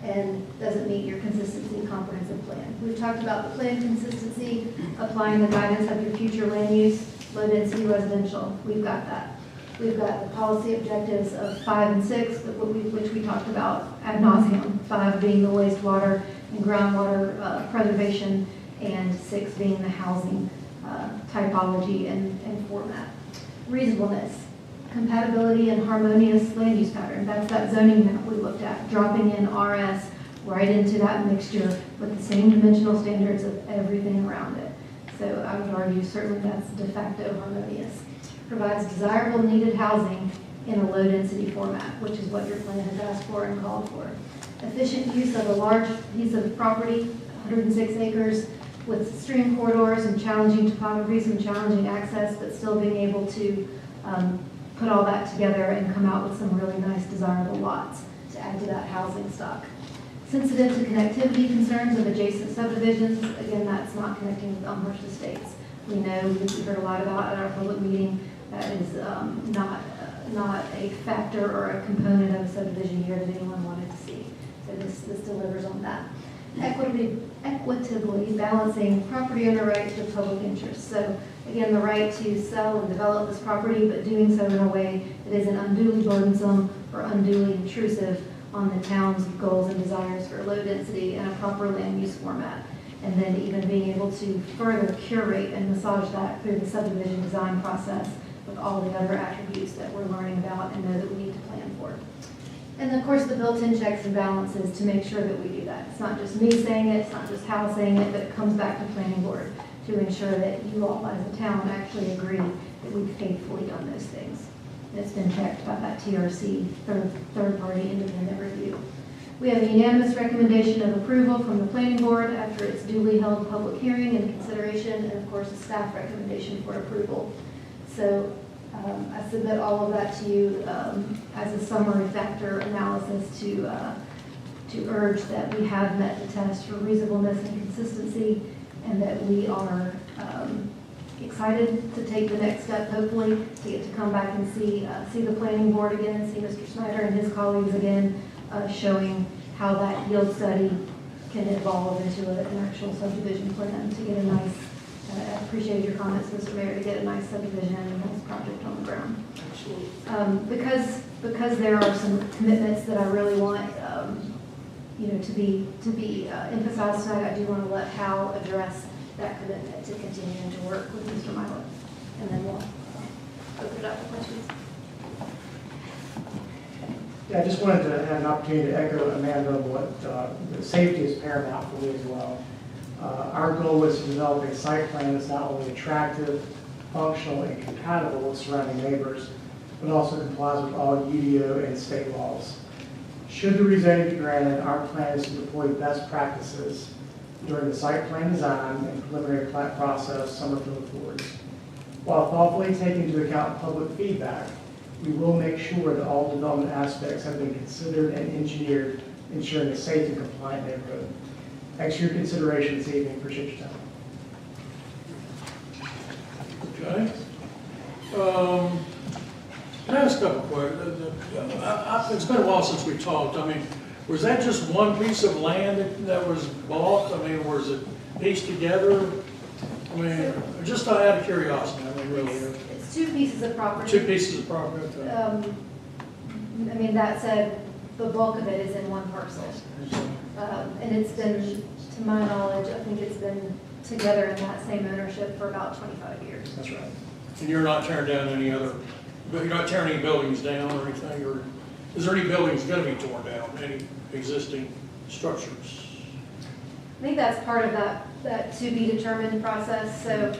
and does it meet your consistency comprehensive plan? We've talked about the plan consistency, applying the guidance of your future land use, low density residential. We've got that. We've got the policy objectives of 5 and 6, which we talked about ad nauseum. 5 being the wastewater and groundwater preservation, and 6 being the housing typology and format. Reasonableness, compatibility and harmonious land use pattern. That's that zoning map we looked at, dropping in RS right into that mixture with the same dimensional standards of everything around it. So I would argue certainly that's de facto harmonious. Provides desirable needed housing in a low density format, which is what your plan has asked for and called for. Efficient use of a large piece of property, 106 acres, with stream corridors and challenging topographies and challenging access, but still being able to put all that together and come out with some really nice desirable lots to add to that housing stock. Sensitive to connectivity concerns of adjacent subdivisions. Again, that's not connecting with Elmhurst Estates. We know, we heard a lot about at our public meeting, that is not a factor or a component of a subdivision here that anyone wanted to see. So this delivers on that. Equitably balancing property owner rights with public interest. So again, the right to sell and develop this property, but doing so in a way that isn't unduly burdensome or unduly intrusive on the town's goals and desires for low density and a proper land use format. And then even being able to further curate and massage that through the subdivision design process with all the other attributes that we're learning about and know that we need to plan for. And of course, the built-in checks and balances to make sure that we do that. It's not just me saying it, it's not just Hal saying it, but it comes back to planning board to ensure that you all as a town actually agree that we've faithfully done those things. And it's been checked by that TRC, third-party independent review. We have a unanimous recommendation of approval from the planning board after its duly held public hearing and consideration, and of course, a staff recommendation for approval. So I submit all of that to you as a summary factor analysis to urge that we have met the test for reasonableness and consistency, and that we are excited to take the next step, hopefully, to get to come back and see the planning board again, see Mr. Snyder and his colleagues again, showing how that yield study can evolve into an actual subdivision plan to get a nice, I appreciate your comments, Mr. Mayor, to get a nice subdivision and a nice project on the ground. Because there are some commitments that I really want to be emphasized tonight, I do want to let Hal address that commitment to continuing to work with Mr. Myler. And then we'll open it up for questions. Yeah, I just wanted to have an opportunity to echo Amanda what the safety is paramount for me as well. Our goal is to develop a site plan that's not only attractive, functional, and compatible with surrounding neighbors, but also complies with all UDO and state laws. Should the rezoning be granted, our plan is to deploy best practices during the site plan design and preliminary plat process Summerfield affords. While thoughtfully taking into account public feedback, we will make sure that all development aspects have been considered and engineered, ensuring a safe and compliant neighborhood. Thanks for your consideration this evening. Appreciate your time. Okay. Can I ask a couple questions? It's been a while since we talked. I mean, Was that just one piece of land that was bought? I mean, was it pieced together? I mean, just out of curiosity, I mean, really. It's two pieces of property. Two pieces of property, okay. I mean, that said, the bulk of it is in one parcel. And it's been, to my knowledge, I think it's been together in that same ownership for about 25 years. That's right. And you're not tearing down any other, you're not tearing any buildings down or anything, or is there any buildings gonna be torn down, any existing structures? I think that's part of that to be determined process. So,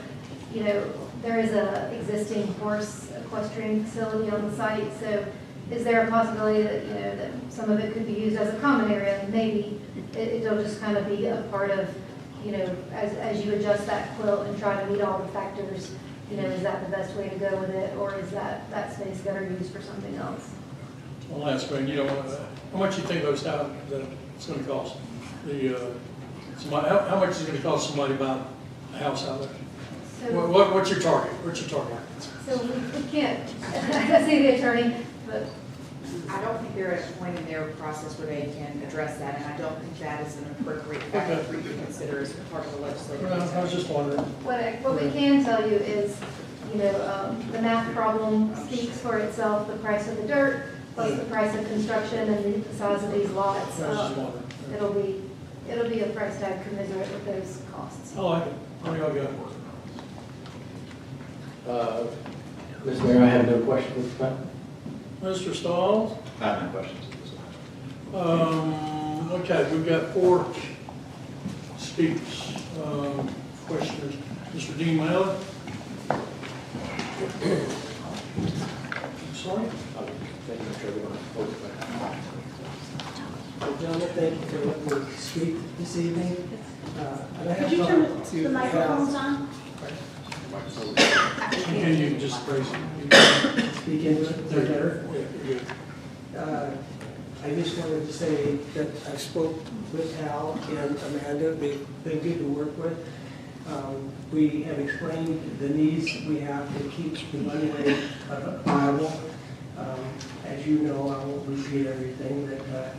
you know, there is a existing horse equestrian facility on the site. So is there a possibility that, you know, that some of it could be used as a common area? Maybe it'll just kind of be a part of, you know, as you adjust that quilt and try to meet all the factors, you know, is that the best way to go with it, or is that space better used for something else? One last thing, you know, how much you think those houses that it's gonna cost? How much is it gonna cost somebody to buy a house out there? So, What's your target? What's your target? so we can't, I see the attorney, but I don't think they're at a point in their process where they can address that, and I don't think that is an appropriate factor for you to consider as part of the legislative. I was just wondering. what we can tell you is, you know, the math problem speaks for itself, the price of the dirt, plus the price of construction and the size of these lots. I was just wondering. It'll be a price tag commensurate with those costs. I like it. What do y'all got? Mr. Mayor, I have no questions at this time. Mr. Stahl? I have no questions. Okay, we've got 4 speakers, questioners. Mr. Dean Mallett? Sorry? Gentlemen, thank you for letting me speak this evening. Could you turn the microphones on? Can you just raise it? Speak into it, There, better. yeah, good. I just wanted to say that I spoke with Hal and Amanda. They've been good to work with. We have explained the needs we have to keep the money rate viable. As you know, I won't repeat everything, that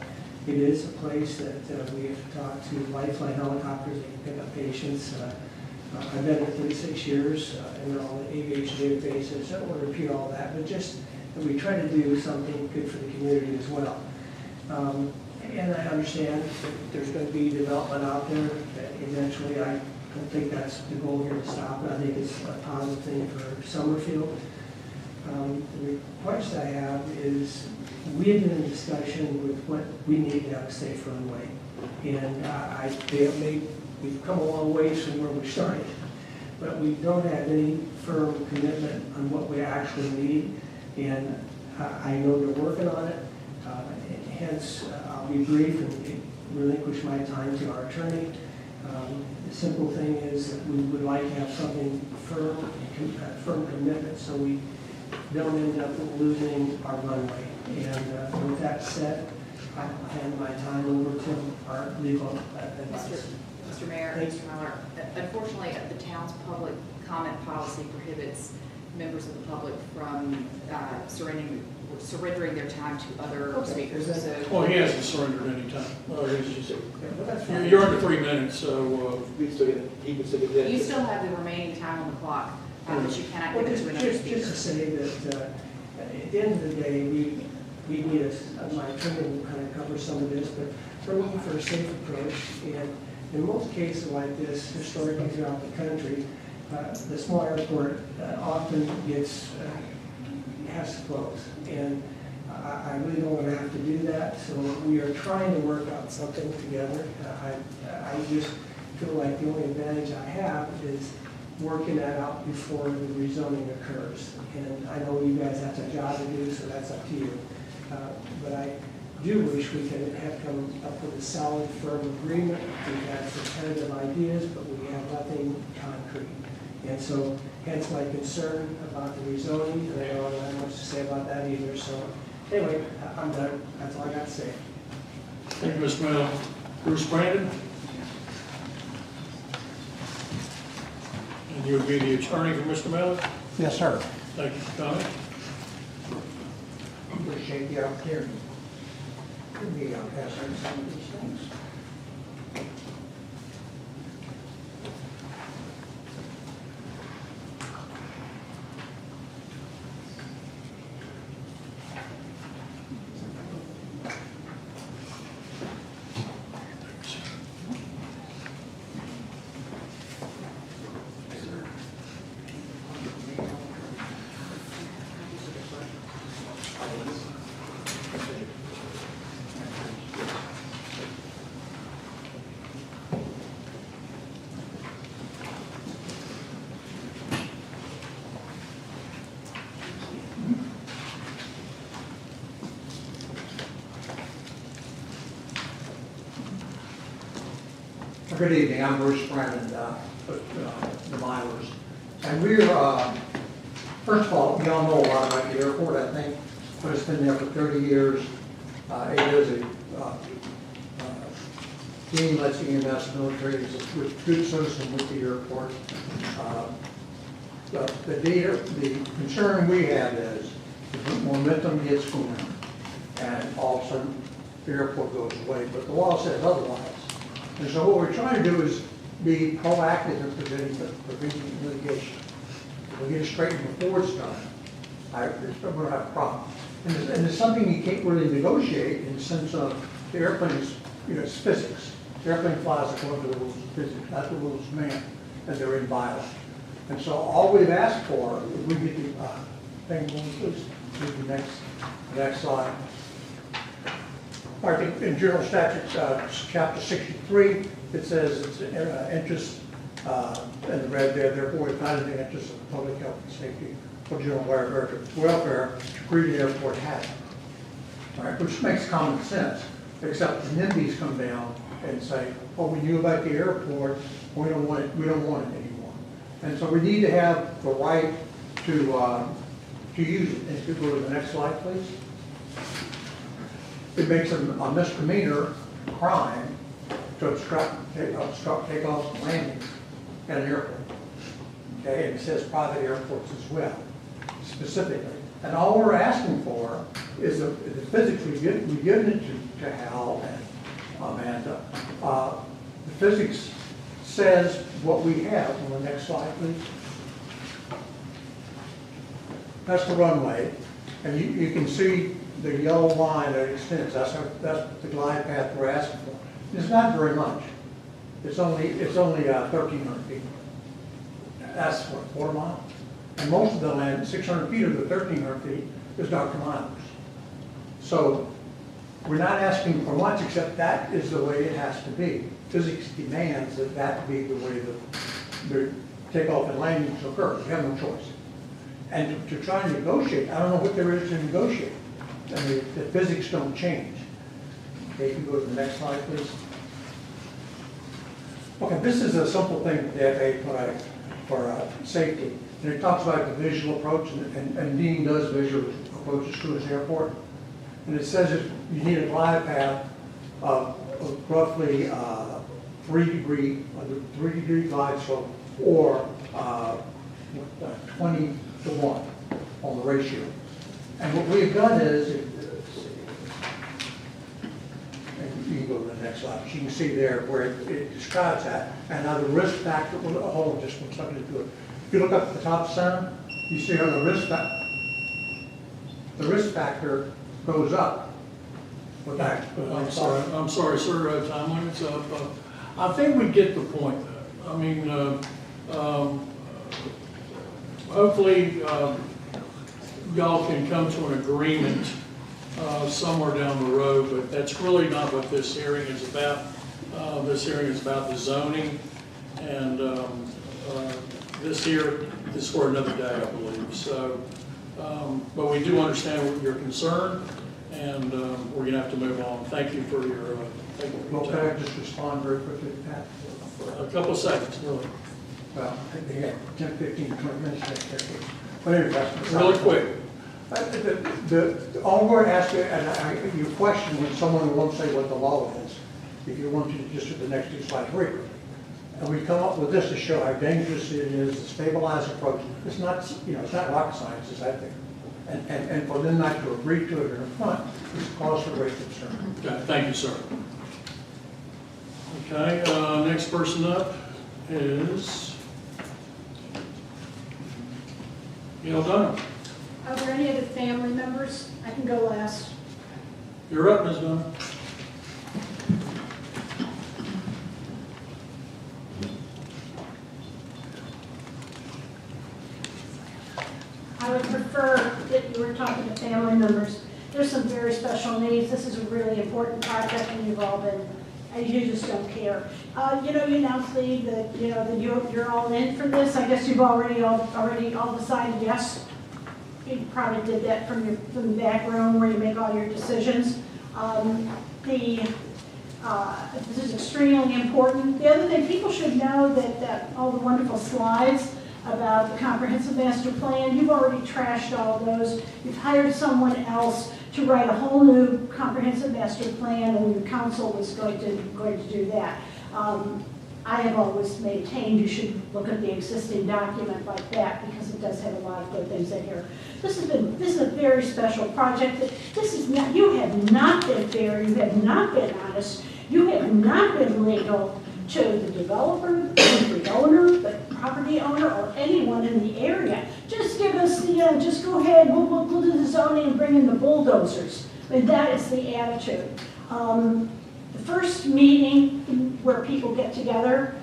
it is a place that we have talked to Lifeline Helicopters. They can pick up patients. I've been there 36 years, and they're on the aviation databases. I don't want to repeat all that, but just that we try to do something good for the community as well. And I understand that there's going to be development out there that eventually, I don't think that's the goal here to stop it. I think it's a positive thing for Summerfield. The request I have is, we have been in discussion with what we need to have a safe runway. And we've come a long ways from where we started, but we don't have any firm commitment on what we actually need. And I know they're working on it. Hence, I'll be brief and relinquish my time to our attorney. The simple thing is that we would like to have something firm commitment, so we don't end up losing our runway. And with that said, I'll hand my time over to our legal advisor. Mr. Mayor, Mr. Miller, unfortunately, the town's public comment policy prohibits members of the public from surrendering their time to other speakers. So, Well, he hasn't surrendered any time. You're under 3 minutes, so. He can still get that. you still have the remaining time on the clock, but you cannot give it to another speaker. Just to say that at the end of the day, we need my attorney will kind of cover some of this, but we're looking for a safe approach. And in most cases like this, historically throughout the country, the small airport often has to close. And I really don't want to have to do that, so we are trying to work out something together. I just feel like the only advantage I have is working that out before the rezoning occurs. And I know you guys have a job to do, so that's up to you. But I do wish we could have come up with a solid, firm agreement. We've had some tentative ideas, but we have nothing concrete. And so, hence my concern about the rezoning, and I don't have much to say about that either. So, anyway, I'm done. That's all I got to say. Thank you, Mr. Miller. Bruce Brandon? And you would be the attorney for Mr. Miller? Yes, sir. Thank you for coming. Appreciate the opportunity. Could be, I'll pass on some of these things. Good evening, I'm Bruce Brennan, the Milers. And we're, first of all, y'all know a lot about the airport, I think, but it's been there for 30 years. It is a Dean Let's EMS military is a good citizen with the airport. The concern we have is the momentum gets going, and all of a sudden the airport goes away, but the law says otherwise. And so what we're trying to do is be proactive in preventing litigation. If we get it straightened before it's done, we're going to have a problem. And it's something you can't really negotiate in the sense of the airplane is, it's physics. The airplane flies according to the rules of physics, not the rules of man, and they're inviolate. And so all we've asked for, if we get the thing going, please, to the next slide. I think in General Statutes, Chapter 63, it says it's interest in the red there, therefore it's not in the interest of the public health and safety or general welfare to create an airport hazard. All right, which makes common sense, except the NIMBYs come down and say, oh, we knew about the airport, we don't want it anymore. And so we need to have the right to use it. And if you go to the next slide, please. It makes a misdemeanor crime to obstruct takeoffs and landings at an airport. Okay, and it says private airports as well, specifically. And all we're asking for is the physics. We've given it to Hal and Amanda. The physics says what we have. On the next slide, please. That's the runway, and you can see the yellow line that extends. That's the glide path we're asking for. It's not very much. It's only 1,300 feet. That's what, 4 miles. And most of the land, 600 feet of the 1,300 feet, is Dr. Milers. So we're not asking for much, except that is the way it has to be. Physics demands that that be the way the takeoff and landings occur. You have no choice. And to try and negotiate, I don't know what there is to negotiate. I mean, the physics don't change. Okay, you can go to the next slide, please. Okay, this is a simple thing that the FAA put out for safety. And it talks about the visual approach, and Dean does visual approaches to his airport. And it says that you need a glide path of roughly 3-degree glide slope, or 20 to 1 on the ratio. And what we've done is, you can go to the next slide. You can see there where it describes that. And now the risk factor, hold on just one second to do it. If you look up at the top center, you see how the risk factor goes up with that. I'm sorry, sir, time limit's up. I think we get the point, though. I mean, hopefully, y'all can come to an agreement somewhere down the road, but that's really not what this hearing is about. This hearing is about the zoning, and this here is for another day, I believe. So, but we do understand your concern, and we're going to have to move on. Thank you for your Well, can I just respond very quickly to that? A couple of seconds, really. Well, I think they had 10, 15, 20 minutes there. But anyway, really quick. All we're asking, and you question when someone won't say what the law is, if you want to just do the next 2 slides read. And we come up with this to show how dangerous it is, the stabilized approach. It's not, it's not rocket science, is that thing. And for them not to agree to it in the front is cause for great concern. Okay, thank you, sir. Okay, next person up is Gail Dunham. Are there any other family members? I can go last. You're up, Ms. Dunham. I would prefer that you were talking to family members. There's some very special needs. This is a really important project and you've all been, and you just don't care. You know, you announced that, you know, that you're all in for this. I guess you've already all decided yes. You probably did that from the back room where you make all your decisions. This is extremely important. The other thing, people should know that all the wonderful slides about the comprehensive master plan, you've already trashed all those. You've hired someone else to write a whole new comprehensive master plan, and your council was going to do that. I have always maintained you should look at the existing document like that because it does have a lot of good things in here. This is a very special project. This is not, you have not been fair, you have not been honest, you have not been legal to the developer, the owner, the property owner, or anyone in the area. Just give us the, just go ahead, we'll do the zoning and bring in the bulldozers. I mean, that is the attitude. The first meeting where people get together,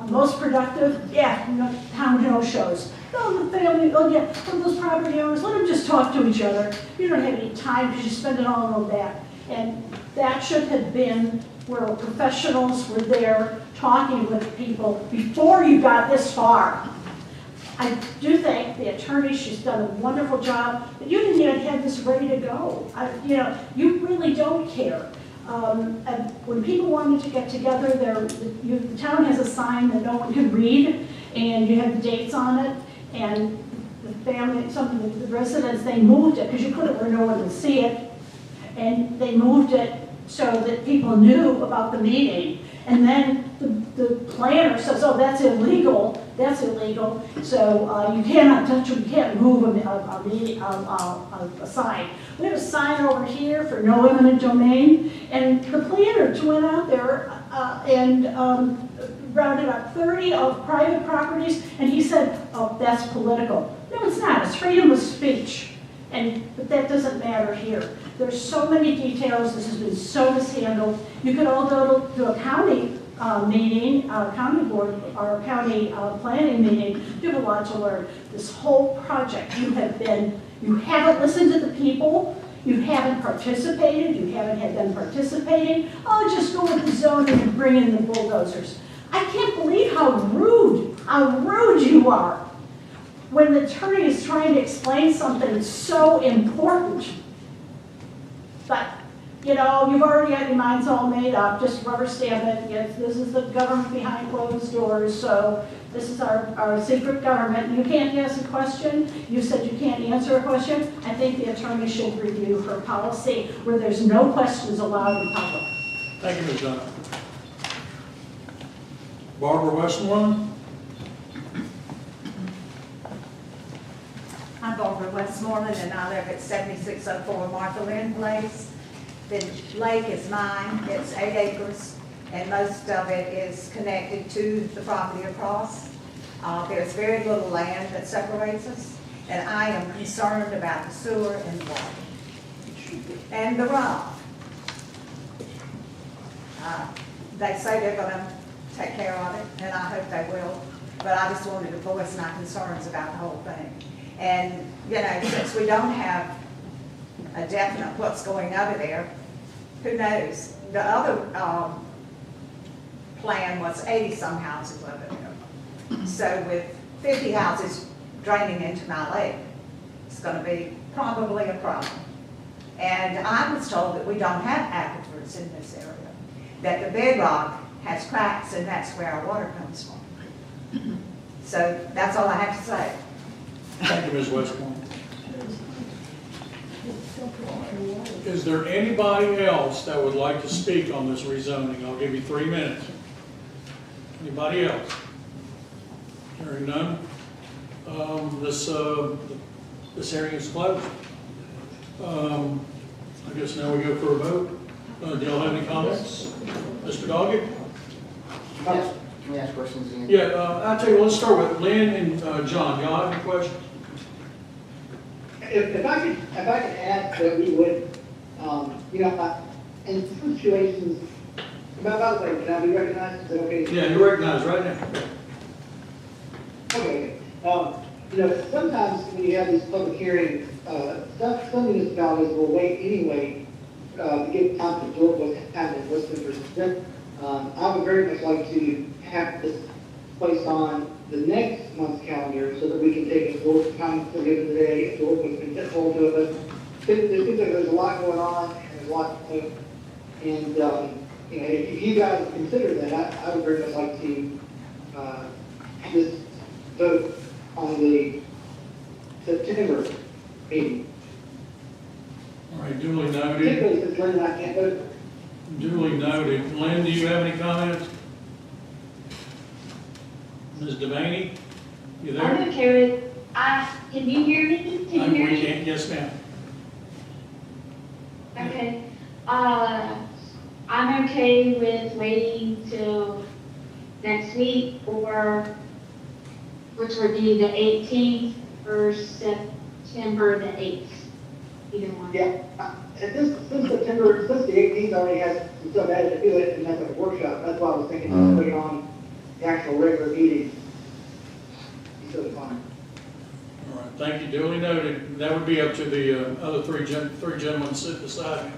most productive, yeah, town no-shows. Oh, the family, oh yeah, some of those property owners, let them just talk to each other. You don't have any time because you spend it all on that. And that should have been where professionals were there talking with people before you got this far. I do think the attorney, she's done a wonderful job, but you didn't even have this ready to go. You know, you really don't care. And when people wanted to get together, the town has a sign that no one can read, and you have the dates on it, and the family, some of the residents, they moved it, because you put it where no one would see it, and they moved it so that people knew about the meeting. And then the planner says, oh, that's illegal, so you cannot touch it, you can't move a sign. We have a sign over here for no eminent domain, and the planner went out there and rounded up 30 of private properties, and he said, oh, that's political. No, it's not, it's freedom of speech. But that doesn't matter here. There's so many details, this has been so mishandled. You could all go to a county meeting, county board, or county planning meeting. You have a lot to learn. This whole project, you haven't listened to the people, you haven't participated, you haven't had them participating. Oh, just go with the zoning and bring in the bulldozers. I can't believe how rude you are. When the attorney is trying to explain something that's so important. But, you know, you've already got your minds all made up, just rubber stamp it. Yes, this is the government behind closed doors, so this is our secret government. You can't ask a question. You said you can't answer a question. I think the attorney should review her policy where there's no questions allowed in public. Thank you, Ms. Dunham. Barbara Westmoreland. I'm Barbara Westmoreland, and I live at 7604 Martha Lynn Place. The lake is mine. It's 8 acres, and most of it is connected to the property across. There's very little land that separates us, and I am concerned about the sewer and the water and the runoff. They say they're going to take care of it, and I hope they will, but I just wanted to voice my concerns about the whole thing. And, you know, since we don't have a definite what's going over there, who knows? The other plan was 80-some houses over there. So with 50 houses draining into my lake, it's going to be probably a problem. And I was told that we don't have aquifers in this area, that the bedrock has cracks, and that's where our water comes from. So that's all I have to say. Thank you, Ms. Westmoreland. Is there anybody else that would like to speak on this rezoning? I'll give you 3 minutes. Anybody else? Hearing none. This hearing is closed. I guess now we go for a vote. Do y'all have any comments? Mr. Doggett? Can we ask questions again? Yeah, I'll tell you, let's start with Lynn and John. Y'all have any questions? If I could add that we would, in situations, by the way, can I be recognized? Is that okay? Yeah, you're recognized right now. Okay. Sometimes when you have these public hearings, some municipalities will wait anyway to give time to absorb what's happening, what's been presented. I would very much like to have this placed on the next month's calendar so that we can take absorb time for given today, absorb what's been told to us. It seems like there's a lot going on and there's a lot to do. And, if you guys consider that, I would very much like to just vote on the September meeting. All right, duly noted. Particularly since Lynn and I can't vote. Duly noted. Lynn, do you have any comments? Ms. Devaney, you there? I'm okay with, can you hear me? Can you hear We me? can, yes, ma'am. Okay. I'm okay with waiting till next week, or, which would be the 18th or September the 8th, either one. Yeah, since the 18th already has some stuff added to it, and that's a workshop, that's why I was thinking of putting on the actual regular meeting. So fine. All right, thank you, duly noted. That would be up to the other three gentlemen sitting beside me.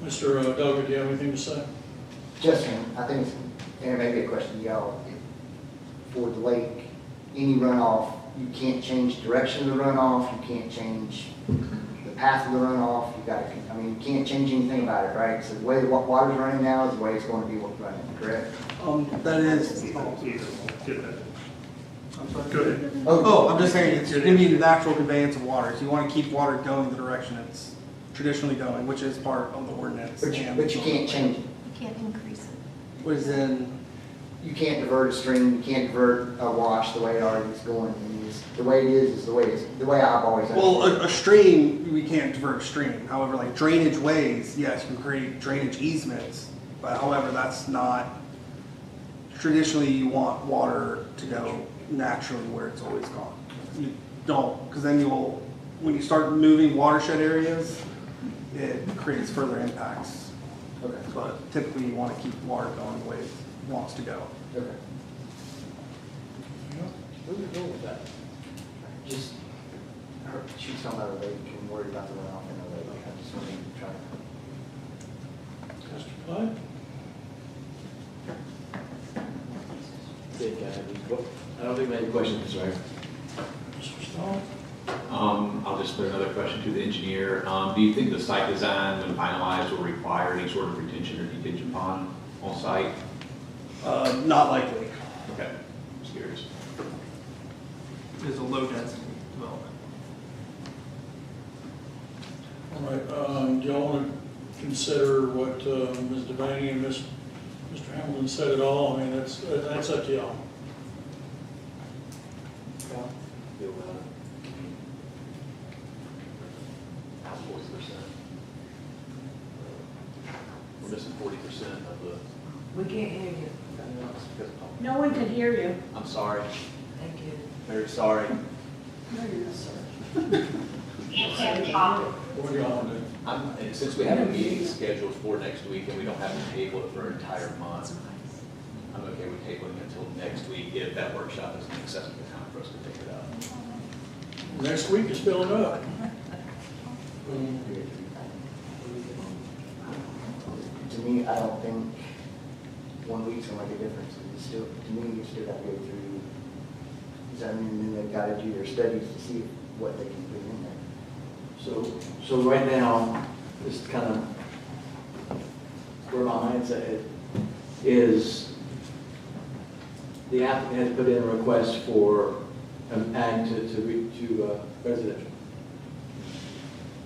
Mr. Doggett, do you have anything to say? Justin, I think it's, and it may be a question to y'all, for the lake, any runoff, you can't change direction of the runoff, you can't change the path of the runoff, you can't change anything about it, right? So the way the water's running now is the way it's going to be running, correct? That is. I'm sorry. Go ahead. Oh, I'm just saying, it's going to be the natural conveyance of water. So you want to keep water going the direction it's traditionally going, which is part of the ordinance. But you can't change it. You can't increase it. What is in? You can't divert a stream, you can't divert a wash the way it already is going. The way it is the way it is, the way I've always Well, understood it. a stream, we can't divert a stream. However, like drainage ways, yes, you can create drainage easements. But however, that's not, traditionally you want water to go naturally where it's always gone. You don't, because then when you start moving watershed areas, it creates further impacts. Okay. But typically you want to keep water going the way it wants to go. Okay. Where are we going with that? Just, she's talking about a lake and worried about the runoff in the lake. I just want to try to. Mr. Clyde? I don't think we have any questions, right? Mr. Stahl? I'll just put another question to the engineer. Do you think the site design, when finalized, will require any sort of retention or detention pond on site? Not likely. Okay, just curious. It is a low density development. All right, do y'all want to consider what Ms. Devaney and Mr. Hamilton said at all? I mean, that's up to y'all. We're missing 40% of the. We can't hear you. No one can hear you. I'm sorry, Thank you. very sorry. No, you're not, sir. What do y'all want to do? And since we have a meeting scheduled for next week and we don't have to table it for an entire month, I'm okay with tabling it until next week if that workshop is an accessible time for us to pick it up. Next week is filling up. To me, I don't think 1 week's gonna make a difference. It's still, to me, you still gotta go through, and then they've gotta do their studies to see what they can put in there. So right now, this is kind of where my mindset is, the applicant has put in a request for an ag to residential.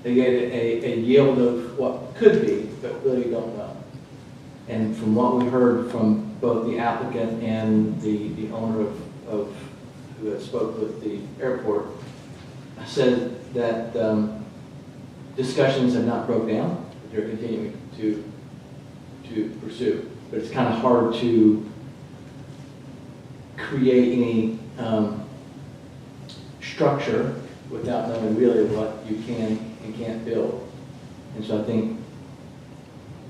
They get a yield of what could be, but really don't know. And from what we heard from both the applicant and the owner of who had spoke with the airport, said that discussions have not broke down, that they're continuing to pursue. But it's kind of hard to create any structure without knowing really what you can and can't build. And so I think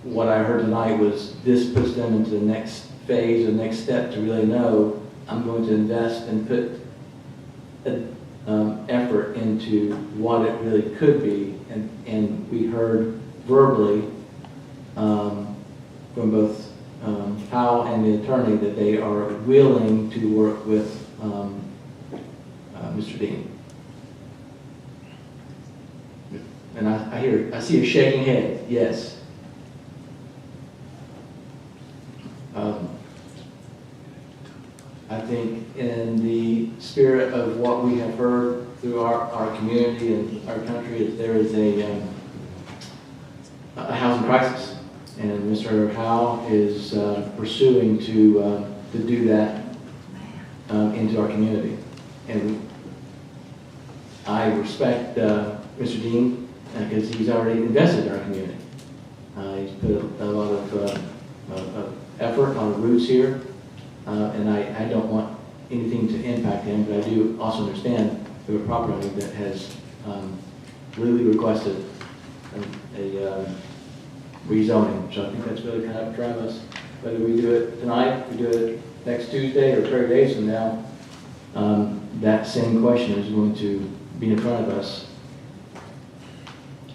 what I heard tonight was this puts them into the next phase, the next step to really know I'm going to invest and put effort into what it really could be. And we heard verbally from both Powell and the attorney that they are willing to work with Mr. Dean. And I see a shaking head, yes. I think in the spirit of what we have heard through our community and our country, is there is a housing crisis. And Mr. Howe is pursuing to do that into our community. And I respect Mr. Dean because he's already invested in our community. He's put a lot of effort, a lot of roots here. And I don't want anything to impact him, but I do also understand we have a property owner that has really requested a rezoning. So I think that's really kind of driving us. Whether we do it tonight, we do it next Tuesday, or 30 days from now, that same question is going to be in front of us.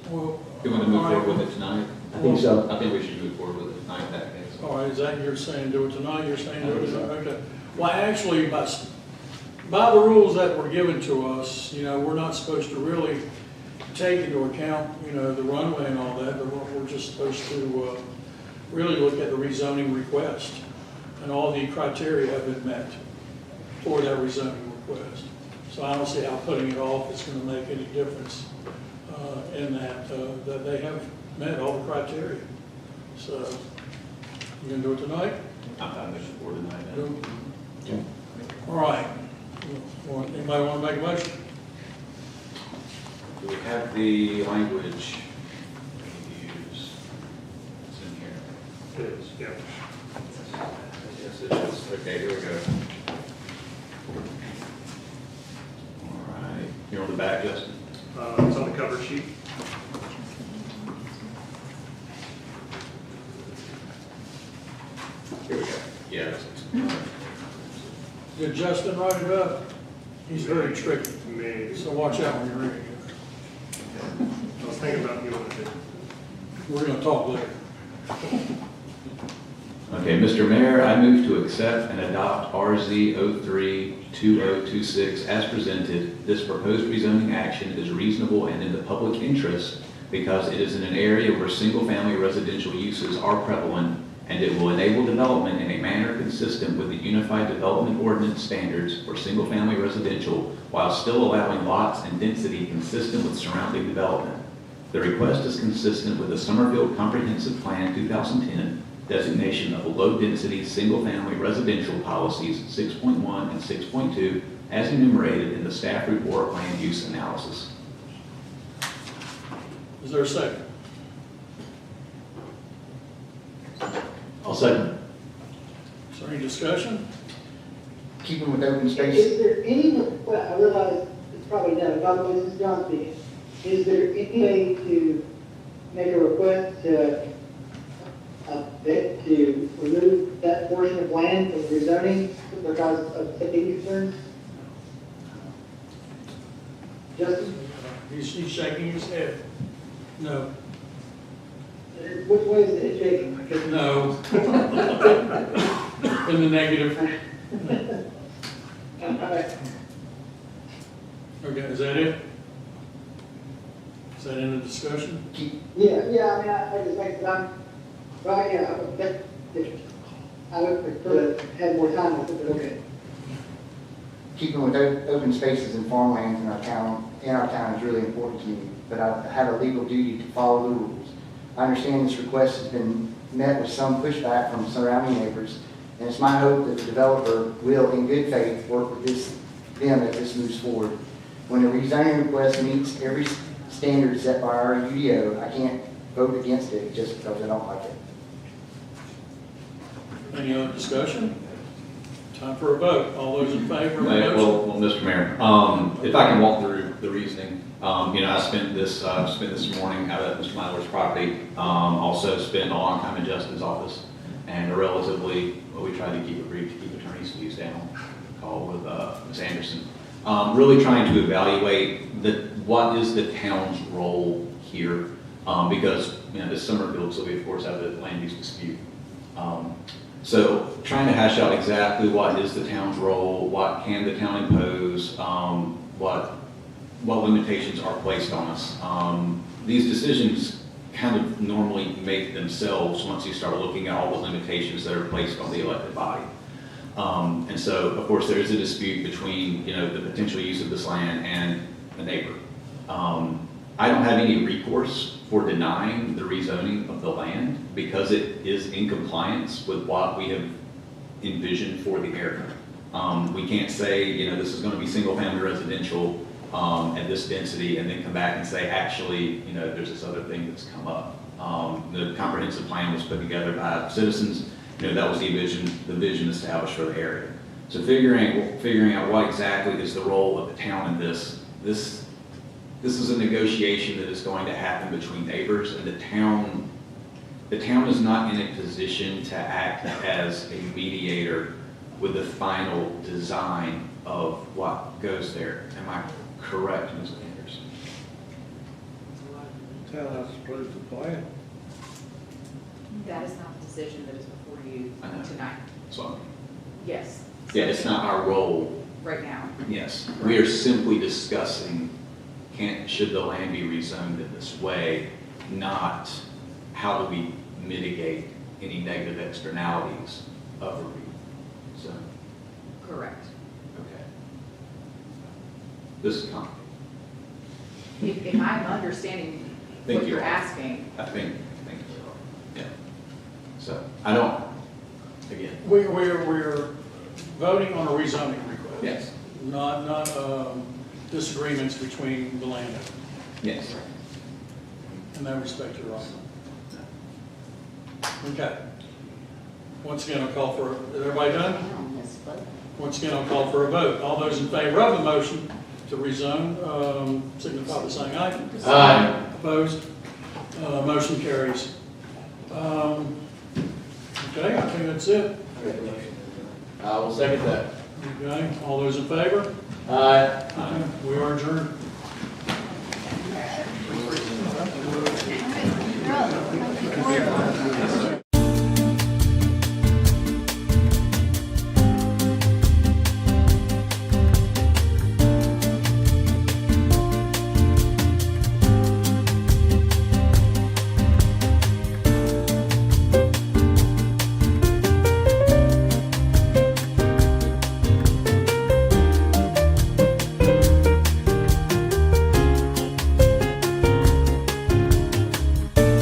Well, You want to move forward with it tonight? I think so. I think we should move forward with it tonight in that case. all right, is that you're saying do it tonight, you're saying do it tonight? Okay. Well, actually, by the rules that were given to us, we're not supposed to really take into account, the runway and all that, but we're just supposed to really look at the rezoning request. And all the criteria have been met for that rezoning request. So I don't see how putting it off is going to make any difference in that they have met all the criteria. So, you going to do it tonight? I'm fine moving forward tonight then. Okay. All right. Anybody want to make a motion? Do we have the language we need to use? It's in here. It is, yeah. Yes, it is. Okay, here we go. All right. You're on the back, Justin? It's on the cover sheet. Here we go. Yeah. Did Justin write it up? He's very tricky, Maybe. so watch out when you're reading it. I was thinking about doing it. We're going to talk later. Okay, Mr. Mayor, I move to accept and adopt RZ 03-2026 as presented. This proposed rezoning action is reasonable and in the public interest because it is in an area where single-family residential uses are prevalent, and it will enable development in a manner consistent with the Unified Development Ordinance standards for single-family residential while still allowing lots and density consistent with surrounding development. The request is consistent with the Summerfield Comprehensive Plan 2010 designation of low-density single-family residential policies 6.1 and 6.2 as enumerated in the staff report land use analysis. Is there a second? I'll second. Is there any discussion? Keeping with open space. Is there any, well, I realize it's probably done, by the way, this is John speaking. Is there any way to make a request to remove that portion of land from rezoning because of safety concerns? Justin? He's shaking his head. No. Which way is it shaking? No. In the negative. Okay, is that it? Is that in the discussion? Yeah, I mean, I just think that right, yeah, I would prefer to have more time with it, but okay. Keeping with open spaces and farmlands in our town is really important to me, but I have a legal duty to follow the rules. I understand this request has been met with some pushback from surrounding neighbors, and it's my hope that the developer will, in good faith, work with them as this moves forward. when a rezoning request meets every standard set by our UDO, I can't vote against it just because I don't like it. Any other discussion? Time for a vote. All those in favor of the Well, motion? well, Mr. Mayor, if I can walk through the reasoning, I spent this morning out at Mr. Myler's property, also spent all on time in Justin's office, and we tried to keep it brief, to keep attorney's fees down, call with, Ms. Anderson. Really trying to evaluate what is the town's role here, because, this Summerfield, so we of course have the land use dispute. So trying to hash out exactly what is the town's role, what can the town impose, what limitations are placed on us. These decisions kind of normally make themselves once you start looking at all the limitations that are placed on the elected body. And so, of course, there is a dispute between, the potential use of this land and the neighbor. I don't have any recourse for denying the rezoning of the land because it is in compliance with what we have envisioned for the area. We can't say, this is going to be single-family residential at this density and then come back and say, actually, there's this other thing that's come up. The comprehensive plan was put together by citizens. That was the vision established for the area. So figuring out what exactly is the role of the town in this is a negotiation that is going to happen between neighbors, and the town is not in a position to act as a mediator with the final design of what goes there. Am I correct, Ms. Anderson? Tell us, please, the plan. That is not the decision that is before you I know. tonight. So, Yes. yeah, it's not our role. Right now. Yes, we are simply discussing, should the land be rezoned in this way, not how do we mitigate any negative externalities of a rezone. Correct. Okay. This is complicated. If I'm understanding Thank what you. you're asking, I think yeah. So, I don't, again. We're voting on a rezoning request. Yes. Not disagreements between the landowners. Yes. In that respect, you're right. Okay. Once again, I'll call for, is everybody done? Once again, I'll call for a vote. All those in favor of the motion to rezone, signify by saying aye. Aye. Opposed? Motion carries. Okay, I think that's it. I will second that. Okay, all those in favor? Aye. We are adjourned.